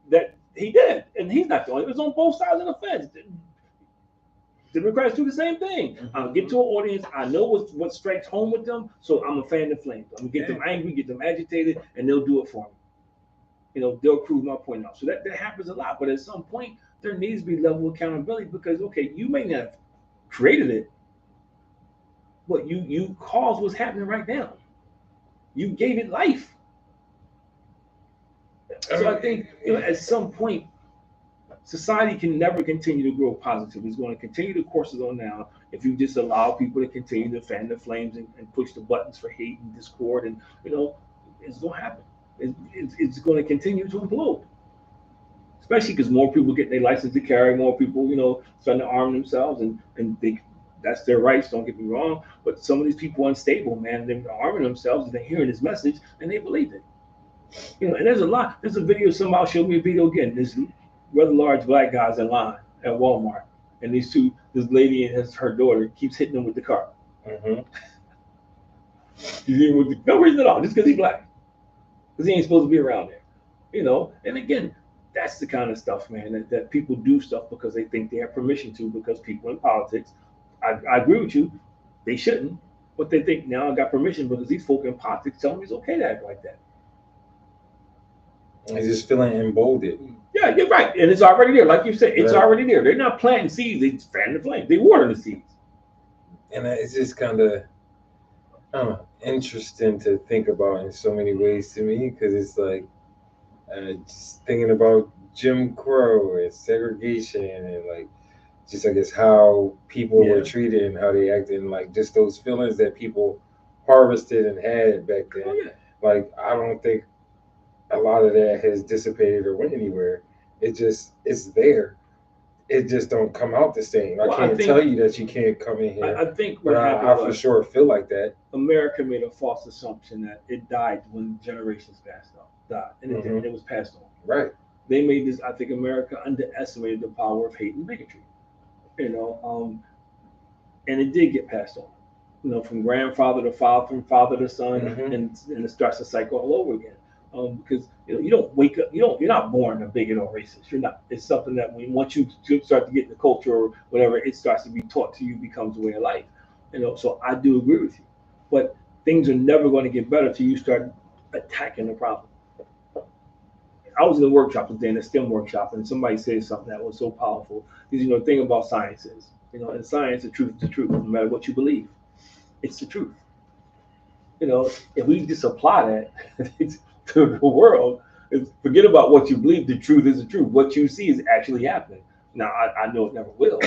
that he did, and he's not the only. It was on both sides of the fence. Democrats do the same thing. I'll get to an audience. I know what strikes home with them, so I'm a fan of flames. I'm gonna get them angry, get them agitated, and they'll do it for me. They'll prove my point out. So that happens a lot, but at some point there needs to be level of accountability because okay, you may not have created it, but you caused what's happening right now. You gave it life. So I think at some point, society can never continue to grow positive. It's going to continue the courses on now if you just allow people to continue to fan the flames and push the buttons for hate and discord, and it's going to happen. It's going to continue to implode. Especially because more people get their license to carry, more people, starting to arm themselves, and that's their rights. Don't get me wrong, but some of these people are unstable, man. They're arming themselves and they're hearing this message and they believe it. And there's a lot. There's a video. Somebody showed me a video again. There's rather large black guys in line at Walmart, and this lady and her daughter keeps hitting them with the car. Mm-hmm. No reason at all, just because he's black, because he ain't supposed to be around there. And again. That's the kind of stuff, man, that people do stuff because they think they have permission to, because people in politics, I agree with you, they shouldn't, but they think now I got permission because these folk in politics tell me it's okay to act like that. It's just feeling emboldened. Yeah, you're right. And it's already there. Like you said, it's already there. They're not planting seeds, they fan the flame. They water the seeds. And it's just kind of interesting to think about in so many ways to me, because it's like, just thinking about Jim Crow and segregation and like just I guess how people were treated and how they acted, and like just those feelings that people harvested and had back then. Oh, yeah. Like I don't think a lot of that has dissipated or went anywhere. It's there. It just don't come out the same. I can't tell you that you can't come in here. I think but I for sure feel like that. America made a false assumption that it died when generations passed on. And it was passed on. Right. They made this. I think America underestimated the power of hate and bigotry. And it did get passed on. From grandfather to father, from father to son, and it starts to cycle all over again. Because you don't wake up. You're not born a bigot or racist. You're not. It's something that once you start to get in the culture or whatever, it starts to be taught to you, becomes a way of life. So I do agree with you, but things are never going to get better till you start attacking the problem. I was in a workshop today, in a STEM workshop, and somebody said something that was so powerful. Because the thing about science is, in science, the truth is the truth, no matter what you believe. It's the truth. If we just apply that to the world, forget about what you believe. The truth is the truth. What you see is actually happening. Now, I know it never will,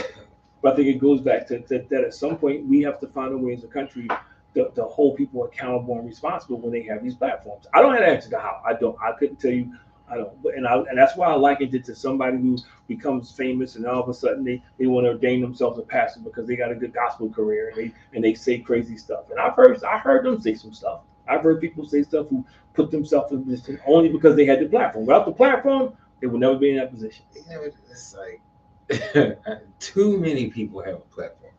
but I think it goes back to that at some point we have to find a way as a country to hold people accountable and responsible when they have these platforms. I don't have an answer to how. I couldn't tell you. I don't, and that's why I likened it to somebody who becomes famous and all of a sudden they want to ordain themselves a pastor because they got a good gospel career and they say crazy stuff. And I heard them say some stuff. I've heard people say stuff who put themselves in this only because they had the platform. Without the platform, they would never be in that position. It's like too many people have a platform.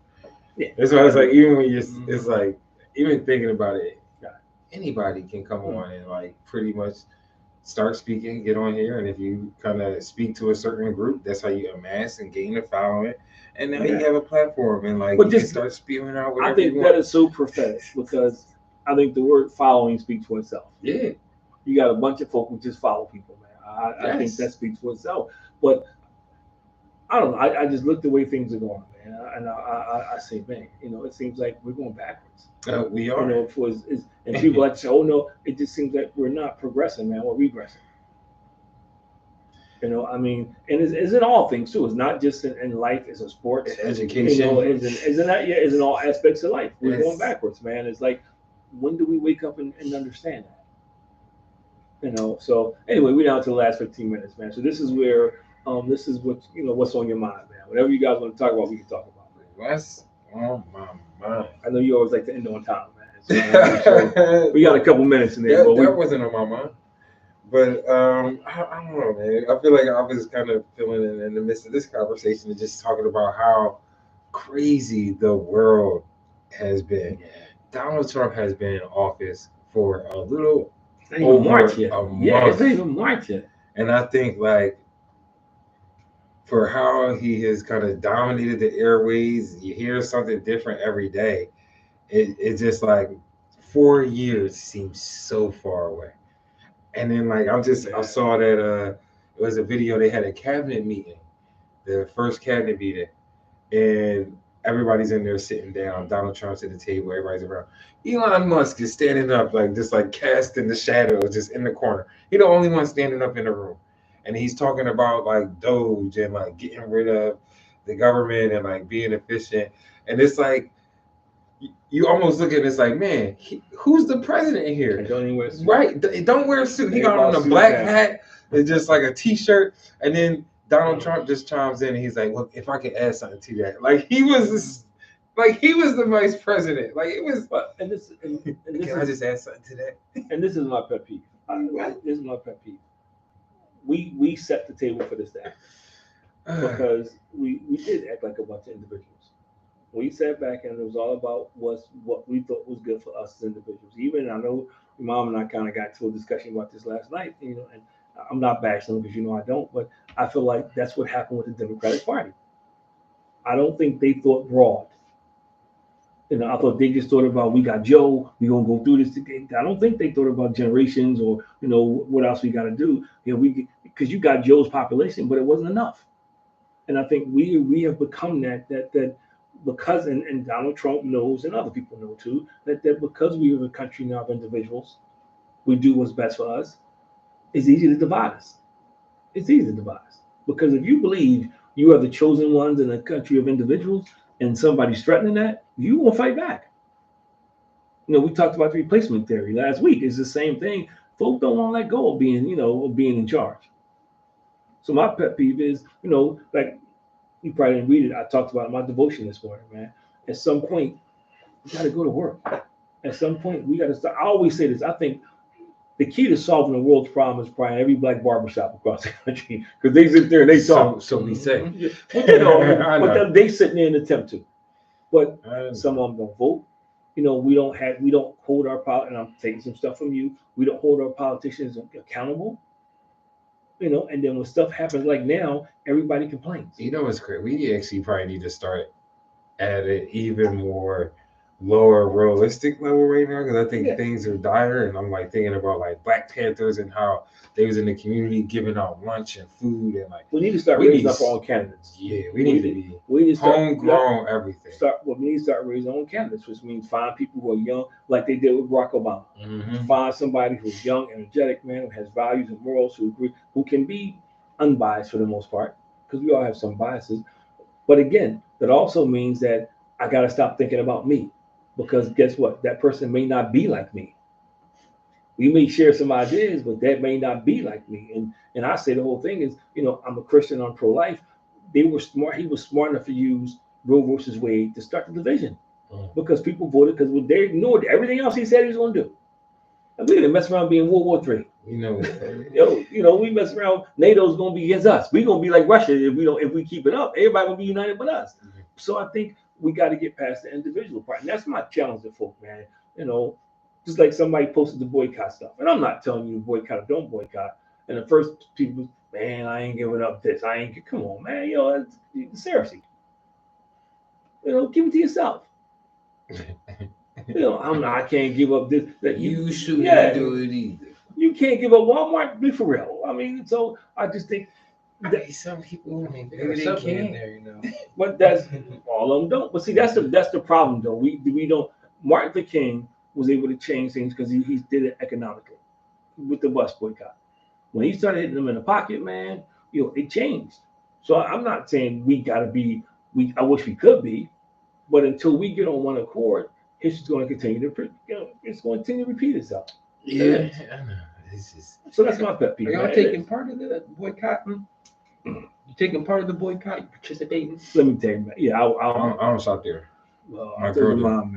Yeah, that's why it's like even when it's like even thinking about it, anybody can come on and like pretty much start speaking, get on here, and if you kind of speak to a certain group, that's how you amass and gain a following, and now you have a platform and like you can start spewing out whatever you want. I think that is so prophetic because I think the word following speaks for itself. Yeah, you got a bunch of folk who just follow people, man. I think that speaks for itself. But I don't know. I just look the way things are going, man, and I say, man, it seems like we're going backwards. We are. And people like to say, oh no, it just seems like we're not progressing, man. We're regressing. I mean, and it's in all things too. It's not just in life. It's in sports, education. It's in all aspects of life. We're going backwards, man. It's like, when do we wake up and understand that? So anyway, we're down to the last 15 minutes, man. So this is where this is what's on your mind, man. Whatever you guys want to talk about, we can talk about. What's on my mind? I know you always like to end on time, man. So we got a couple minutes in there. That wasn't on my mind. But I don't know, man. I feel like I was kind of feeling in the midst of this conversation and just talking about how crazy the world has been. Yeah. Donald Trump has been in office for a little over March yet. A month. Yeah, it's not even March yet. And I think, like, for how he has kind of dominated the airways, you hear something different every day. It's just like 4 years seems so far away. And then, like, I saw that it was a video. They had a cabinet meeting, the first cabinet meeting, and everybody's in there sitting down. Donald Trump's at the table. Everybody's around. Elon Musk is standing up, like, just like cast in the shadows, just in the corner. He's the only one standing up in the room, and he's talking about like Doge and like getting rid of the government and like being efficient. And it's like, you almost look at it, it's like, man, who's the president here? And don't even wear a suit. Right, don't wear a suit. He got on a black hat. It's just like a t-shirt. And then Donald Trump just chimes in and he's like, look, if I could add something to that. Like, he was the vice president. Like, it was. And this can I just add something to that? And this is my pet peeve. This is my pet peeve. We set the table for this to happen because we did act like a bunch of individuals. We sat back and it was all about what we thought was good for us as individuals. Even I know your mom and I kind of got into a discussion about this last night, and I'm not bashing them because I don't, but I feel like that's what happened with the Democratic Party. I don't think they thought broad. I thought they just thought about, we got Joe, we're gonna go through this today. I don't think they thought about generations or what else we got to do. Because you got Joe's population, but it wasn't enough. And I think we have become that because and Donald Trump knows, and other people know too, that because we are a country now of individuals, we do what's best for us. It's easy to divide us. It's easy to divide us because if you believe you are the chosen ones in a country of individuals, and somebody's threatening that, you won't fight back. We talked about the replacement theory last week. It's the same thing. Folks don't want to let go of being in charge. So my pet peeve is, like, you probably didn't read it. I talked about it in my devotion this morning, man. At some point, we got to go to work. At some point, we got to start. I always say this. I think the key to solving the world's problem is probably every black barbershop across the country, because they sit there and they talk. So we say. But they sit there and attempt to. But some of them don't vote. We don't hold our and I'm taking some stuff from you. We don't hold our politicians accountable. And then when stuff happens like now, everybody complains. What's great? We actually probably need to start at an even more lower realistic level right now, because I think things are dire, and I'm like thinking about like Black Panthers and how they was in the community giving out lunch and food, and like we need to start raising up our own candidates. Yeah, we need to be homegrown everything. We need to start raising our own candidates, which means find people who are young, like they did with Barack Obama. Mm-hmm. Find somebody who's young, energetic, man, who has values and morals, who can be unbiased for the most part, because we all have some biases. But again, that also means that I got to stop thinking about me. Because guess what? That person may not be like me. We may share some ideas, but that may not be like me. And I say the whole thing is, I'm a Christian, I'm pro-life. They were smart. He was smart enough to use Roe versus Wade to start the division, because people voted because they ignored everything else he said he was going to do. And we didn't mess around being World War III. We mess around. NATO's going to be against us. We're going to be like Russia if we keep it up. Everybody will be united but us. Mm-hmm. So I think we got to get past the individual part. And that's my challenge to folk, man. Just like somebody posted the boycott stuff. And I'm not telling you to boycott or don't boycott. And the first people, man, I ain't giving up this. Come on, man. Seriously. Give it to yourself. I can't give up this. That you shouldn't do it either. You can't give up Walmart. Be for real. So I just think Some people, Maybe maybe they in can. there, you know. But that's all of them don't. But see, that's the problem though. We don't. Martin Luther King was able to change things because he did it economically with the bus boycott. When he started hitting them in the pocket, man, it changed. So I'm not saying we gotta be. I wish we could be, but until we get on one accord, history's going to continue to. It's going to continue to repeat itself. Yeah, I know. This is. So that's my pet peeve. Are y'all taking part of the boycott? You taking part of the boycott? You participating? Let me tell you, man. Yeah, I don't shop there. Well, My I'll tell girl you did. mine,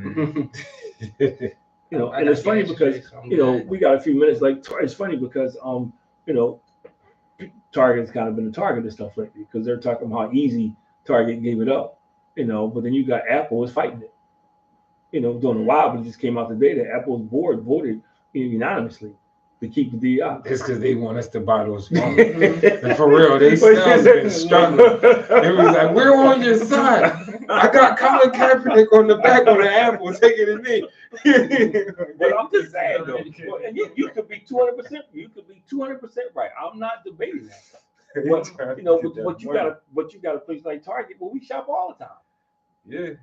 man. I And got it's funny gas because straight, so I'm good. we got a few minutes. Like it's funny because Target's kind of been the target of stuff lately because they're talking about how easy Target gave it up. But then you got Apple was fighting it. Doing a while, but it just came out today that Apple's board voted unanimously to keep the deal out. It's because they want us to buy those phones. And for real, they still been struggling. It was like, we're on your side. I got Colin Kaepernick on the back of the Apple taking a knee. But I'm just saying though, and you could be 200%. You could be 200% right. I'm not debating that. But you got a place like Target where we shop all the time. Yeah.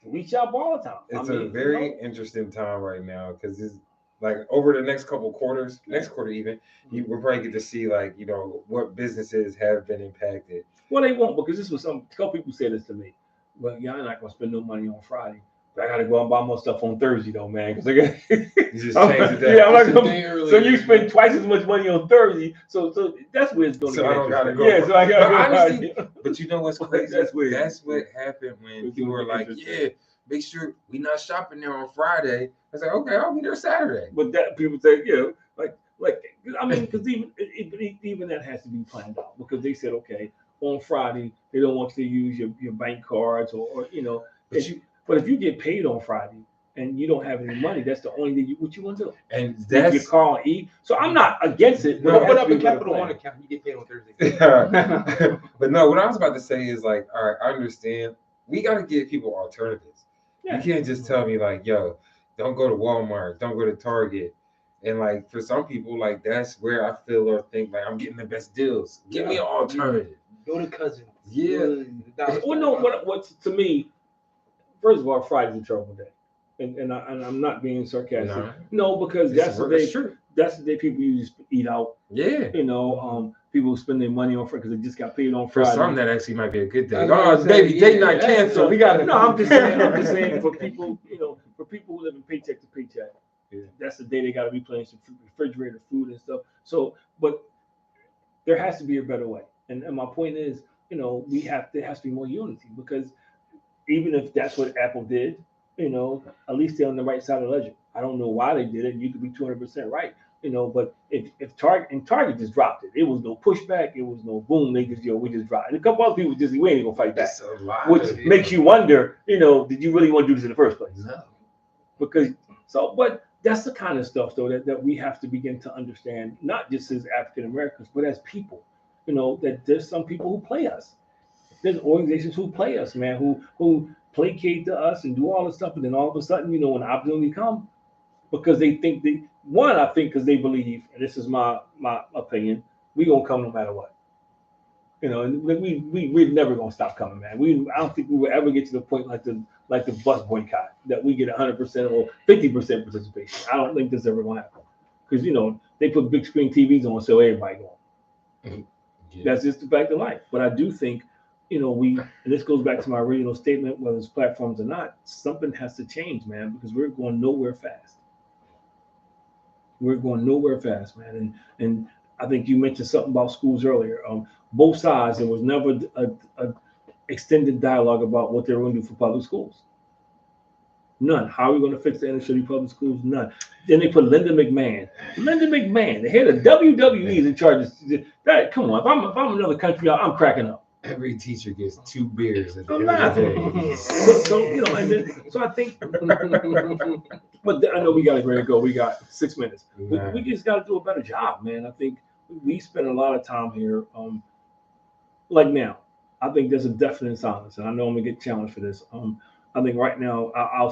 We shop all the time. It's a very interesting time right now because it's like over the next couple quarters, next quarter even, we'll probably get to see what businesses have been impacted. Well, they won't because this was a couple people said this to me. Well, y'all not gonna spend no money on Friday. But I gotta go and buy more stuff on Thursday though, man. Because you just change the day. Yeah, I'm not gonna. So you spend twice as much money on Thursday. So that's where it's going. So I don't gotta go. Yeah, so I gotta go. Honestly, but you know what's crazy? That's weird. That's what happened when you were like, yeah, make sure we not shopping there on Friday. I said, okay, I'll be there Saturday. But that people say, because even that has to be planned out because they said, okay, on Friday they don't want you to use your bank cards or. But if you get paid on Friday and you don't have any money, that's the only thing what you want to do. And that's your car and eat. So I'm not against it. No, put up a Capital One account. You get paid on Thursday. But no, what I was about to say is all right, I understand. We got to give people alternatives. Yeah. You can't just tell me yo, don't go to Walmart, don't go to Target. And for some people, that's where I feel or think I'm getting the best deals. Give me an alternative. Go to Cousins. Yeah. Well, no, what to me, first of all, Friday's a terrible day. And I'm not being sarcastic. No, because that's the day. True. That's the day people usually eat out. Yeah. People spend their money on Friday because they just got paid on Friday. For some, that actually might be a good day. Baby, date night canceled. We got to. No, I'm just saying for people, for people who live in paycheck to paycheck, that's the day they got to be playing some refrigerator food and stuff. So, but there has to be a better way. And my point is, there has to be more unity because even if that's what Apple did, at least they're on the right side of the ledger. I don't know why they did it. You could be 200% right, but if Target just dropped it, it was no pushback, it was no boom. They just we just dropped it. A couple other people we ain't gonna fight back, which makes you wonder, did you really want to do this in the first place? No, but that's the kind of stuff though that we have to begin to understand, not just as African Americans, but as people. That there's some people who play us. There's organizations who play us, man, who placate to us and do all this stuff, and then all of a sudden, when the opportunity comes, because they think I think because they believe, and this is my opinion, we gonna come no matter what. And we're never gonna stop coming, man. I don't think we will ever get to the point like the bus boycott that we get 100% or 50% participation. I don't think this ever gonna happen because they put big screen TVs on so everybody going. Yeah. That's just the fact of life. But I do think. And this goes back to my original statement, whether it's platforms or not, something has to change, man, because we're going nowhere fast. We're going nowhere fast, man. And I think you mentioned something about schools earlier. Both sides, there was never a extended dialogue about what they were going to do for public schools. None. How are we going to fix the inner city public schools? None. Then they put Linda McMahon, the head of WWE, in charge of that. Come on, if I'm another country, I'm cracking up. Every teacher gets 2 beers at the end of the day. So I think, but I know we got to go. We got 6 minutes. We just got to do a better job, man. I think we spend a lot of time here. Now, I think there's a definite silence, and I know I'm gonna get challenged for this. I think right now I'll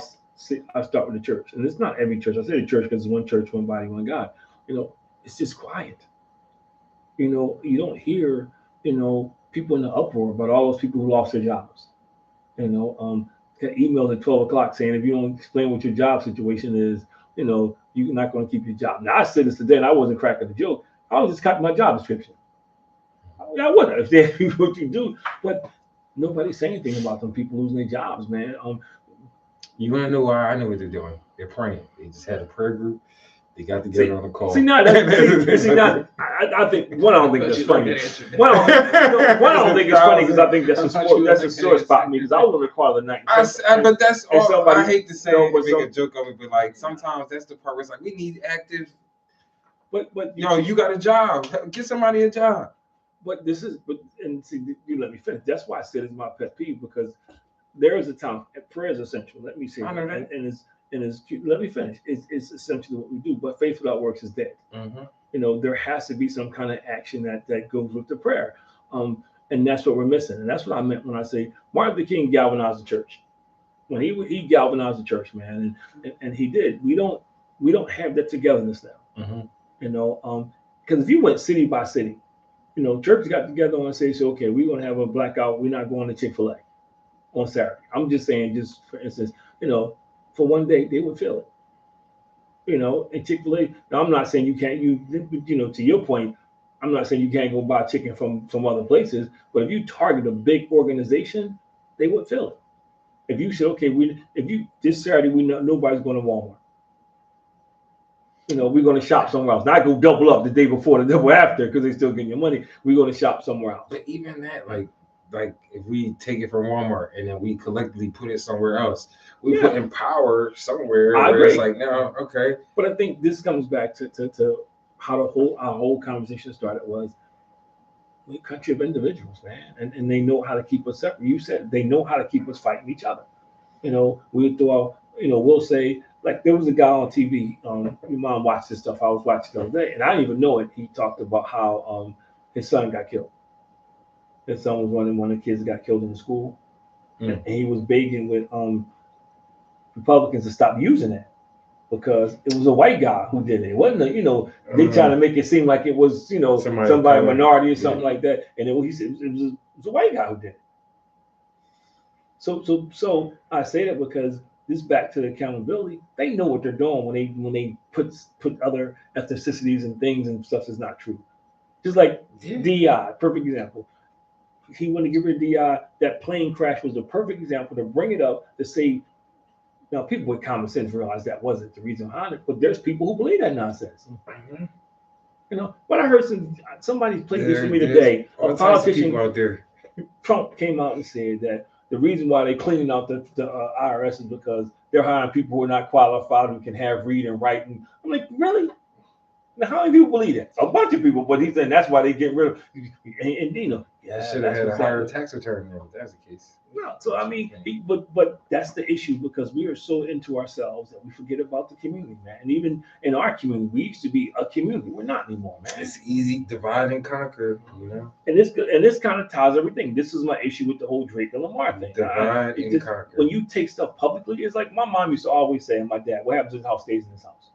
start with the church, and it's not every church. I say the church because it's one church, one body, one God. It's just quiet. You don't hear, people in the uproar about all those people who lost their jobs. Got emails at 12 o'clock saying if you don't explain what your job situation is, you're not going to keep your job. Now, I said this today and I wasn't cracking the joke. I was just copying my job description. I wouldn't if they asked me what you do, but nobody's saying anything about them people losing their jobs, man. You want to know why? I know what they're doing. They're praying. They just had a prayer group. They got together on a call. See, now, I think one. I don't think that's funny. One, I don't think it's funny because I think that's a sore spot me because I was on the call the night. But that's all. I hate to say it, make a joke of it, but like sometimes that's the part where it's like we need active. But you got a job. Get somebody a job. And see, you let me finish. That's why I said it's my pet peeve because there is a time prayer is essential. Let me say I know that. And it's let me finish. It's essentially what we do. But faith without works is dead. Mm-hmm. There has to be some kind of action that goes with the prayer. And that's what we're missing. And that's what I meant when I say Martin Luther King galvanized the church. When he galvanized the church, man, and he did. We don't have that togetherness now. Mm-hmm. Because if you went city by city, churches got together and say, okay, we're gonna have a blackout. We're not going to Chick-fil-A on Saturday. I'm just saying, just for instance, for one day they would feel it. And Chick-fil-A. Now I'm not saying you can't. To your point, I'm not saying you can't go buy chicken from other places. But if you target a big organization, they would feel it. If you said, okay, this Saturday we know nobody's going to Walmart. We're going to shop somewhere else. Not go double up the day before, the double after, because they're still getting your money. We're going to shop somewhere else. But even that, like if we take it from Walmart and then we collectively put it somewhere else, we put in power somewhere where it's like, no, okay. But I think this comes back to how our whole conversation started was we're a country of individuals, man, and they know how to keep us separate. You said they know how to keep us fighting each other. We throw out, we'll say, like there was a guy on TV. Your mom watched this stuff. I was watching the other day, and I didn't even know it. He talked about how his son got killed. His son was one of the kids that got killed in the school, and he was begging with Republicans to stop using that because it was a white guy who did it. It wasn't they trying to make it seem like it was somebody minority or something like that, and he said it was a white guy who did it. So I say that because this back to the accountability. They know what they're doing when they put other ethnicities and things and stuff that's not true. Just like DI, perfect example. He wanted to get rid of DI. That plane crash was a perfect example to bring it up to say. Now people with common sense realize that wasn't the reason behind it, but there's people who believe that nonsense. Mm-hmm. When I heard somebody played this with me today, a politician out there. Trump came out and said that the reason why they're cleaning out the IRS is because they're hiring people who are not qualified who can read and write. And I'm like, really? Now, how many people believe that? A bunch of people, but he's saying that's why they get rid of. And should have had a higher tax return then, if that's the case. No, so I mean, but that's the issue because we are so into ourselves that we forget about the community, man. And even in our community, we used to be a community. We're not anymore, man. It's easy, divide and conquer, And this kind of ties everything. This is my issue with the whole Drake and Lamar thing. Divide and conquer. When you take stuff publicly, it's like my mom used to always say, and my dad, "What happens in this house stays in this house."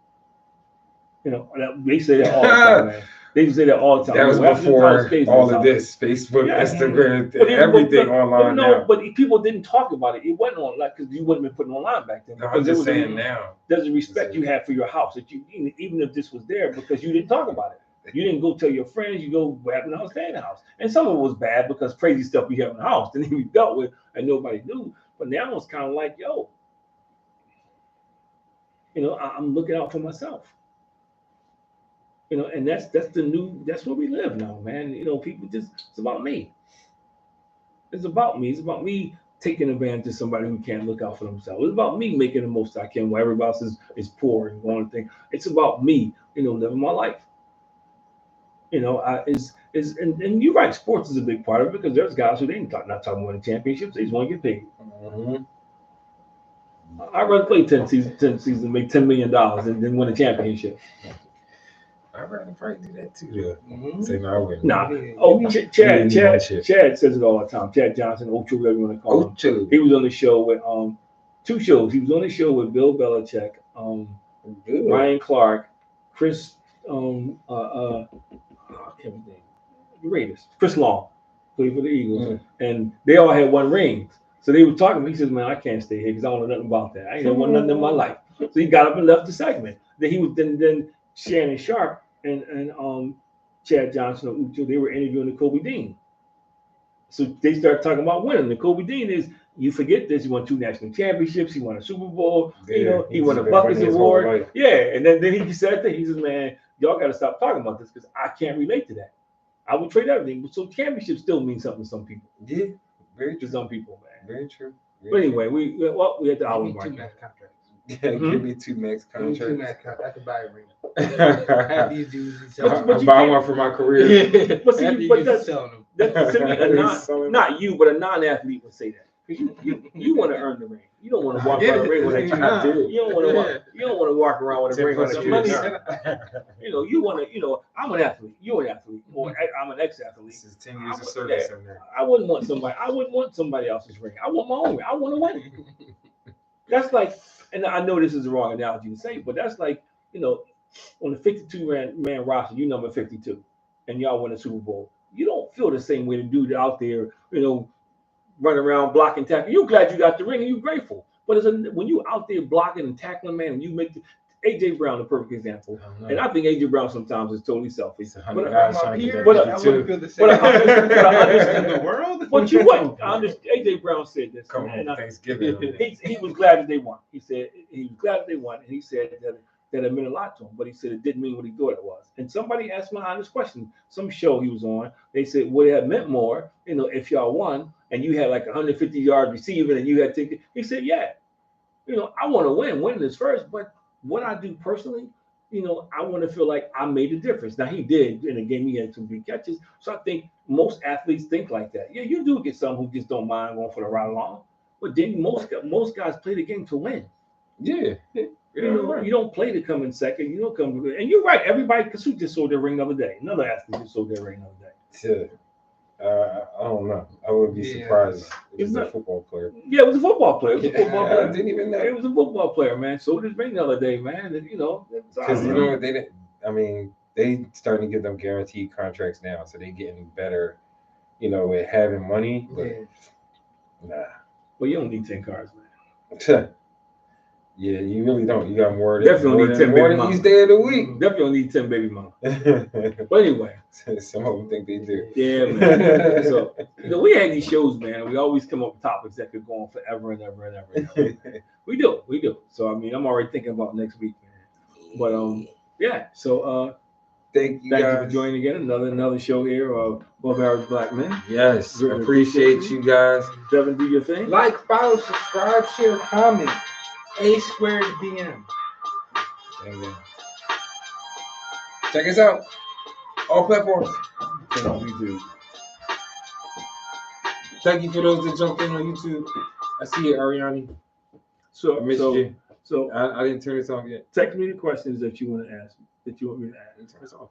They say that all the time, man. They say that all the time. That was before all of this, Facebook, Instagram, everything online now. But people didn't talk about it. It wasn't online because you wouldn't have been putting online back then. No, I'm just saying now. There's a respect you have for your house that you, even if this was there, because you didn't talk about it. You didn't go tell your friends. You go, what happened in the house, stay in the house. And some of it was bad because crazy stuff we have in the house that we dealt with and nobody knew. But now it's kind of like, I'm looking out for myself. And that's where we live now, man. People it's about me. It's about me. It's about me taking advantage of somebody who can't look out for themselves. It's about me making the most I can while everybody else is poor and going thing. It's about me, living my life. And you're right, sports is a big part of it because there's guys who not talking about the championships, they just want to get paid. Mm-hmm. I'd rather play 10 seasons and make $10 million and then win a championship. I'd rather probably do that too, though. Mm-hmm. Say no, I wouldn't. Nah. Chad says it all the time. Chad Johnson, Ocho, whatever you want to call him. He was on the show with 2 shows. He was on the show with Bill Belichick, Ryan Clark, Chris. I can't remember. the Raiders. Chris Long played for the Eagles, and they all had 1 ring. So they were talking. He says, "Man, I can't stay here because I don't know nothing about that. I ain't never won nothing in my life." So he got up and left the segment. Then he was then Shannon Sharp and Chad Johnson of Ucho, they were interviewing Kobe Dean. So they started talking about winning. The Kobe Dean is, you forget this, he won 2 national championships, he won a Super Bowl, he won a Buckets Award. Yeah, and then he said that, he says, "Man, y'all got to stop talking about this because I can't relate to that. I would trade everything." So championships still mean something to some people. Yeah, very to true. some people, man. Very true. But anyway, we had the hour mark. Yeah, give me 2 max contracts. 2 max contracts. I could buy a ring. Have these dudes. I'll buy one for my career. But see, that's not you, but a non-athlete would say that. You want to earn the ring. You don't want to walk around the ring with a ring. You don't want to walk around with a ring on a you want to. I'm an athlete. You're an athlete. Or I'm an ex-athlete. This is 10 years of service in there. I wouldn't want somebody else's ring. I want my own ring. I want to win. That's like, and I know this is the wrong analogy to say, but that's like, on the 52-man roster, you number 52, and y'all win a Super Bowl. You don't feel the same way the dude out there, running around blocking, tackling. You're glad you got the ring and you're grateful. But when you out there blocking and tackling, man, and you make AJ Brown, the perfect example. And I think AJ Brown sometimes is totally selfish. But I wouldn't feel the same. In the world. But you wouldn't. AJ Brown said this. Come on, Thanksgiving. He was glad that they won. He said he was glad that they won, and he said that it meant a lot to him. But he said it didn't mean what he thought it was. And somebody asked my honest question. Some show he was on. They said, would it have meant more, if y'all won and you had like 150 yards receiving and you had taken? He said, yeah. I want to win. Winning is first, but what I do personally, I want to feel like I made a difference. Now he did in the game. He had some big catches. So I think most athletes think like that. Yeah, you do get some who just don't mind going for the ride along, but then most guys play the game to win. Yeah. You don't play to come in second. You don't come. And you're right. Everybody, because who just sold their ring the other day? Another athlete just sold their ring the other day. I don't know. I would be surprised if it was a football player. Yeah, it was a football player. I didn't even know. It was a football player, man. Sold his ring the other day, man. And, because what they didn't. I mean, they starting to give them guaranteed contracts now, so they're getting better. With having money. But, nah. Well, you don't need 10 cars, man. Yeah, you really don't. You got more. Definitely need 10 baby mama. Each day of the week. Definitely need 10 baby mama. But anyway, some of them think they do. Yeah, man. So we had these shows, man. We always come up with topics that could go on forever and ever and ever. And ever. We do. So I'm already thinking about next week, man. But yeah. So thank you for joining again. Another show here of Above Average Black Men. Yes, appreciate you guys. Devin, do your thing. Like, follow, subscribe, share, comment. A2BM. Check us out. All platforms. Thank you for those that jumped in on YouTube. I see it, Ariani. So I didn't turn this off yet. Text me the questions that you want to ask. That you want me to ask. Turn this off.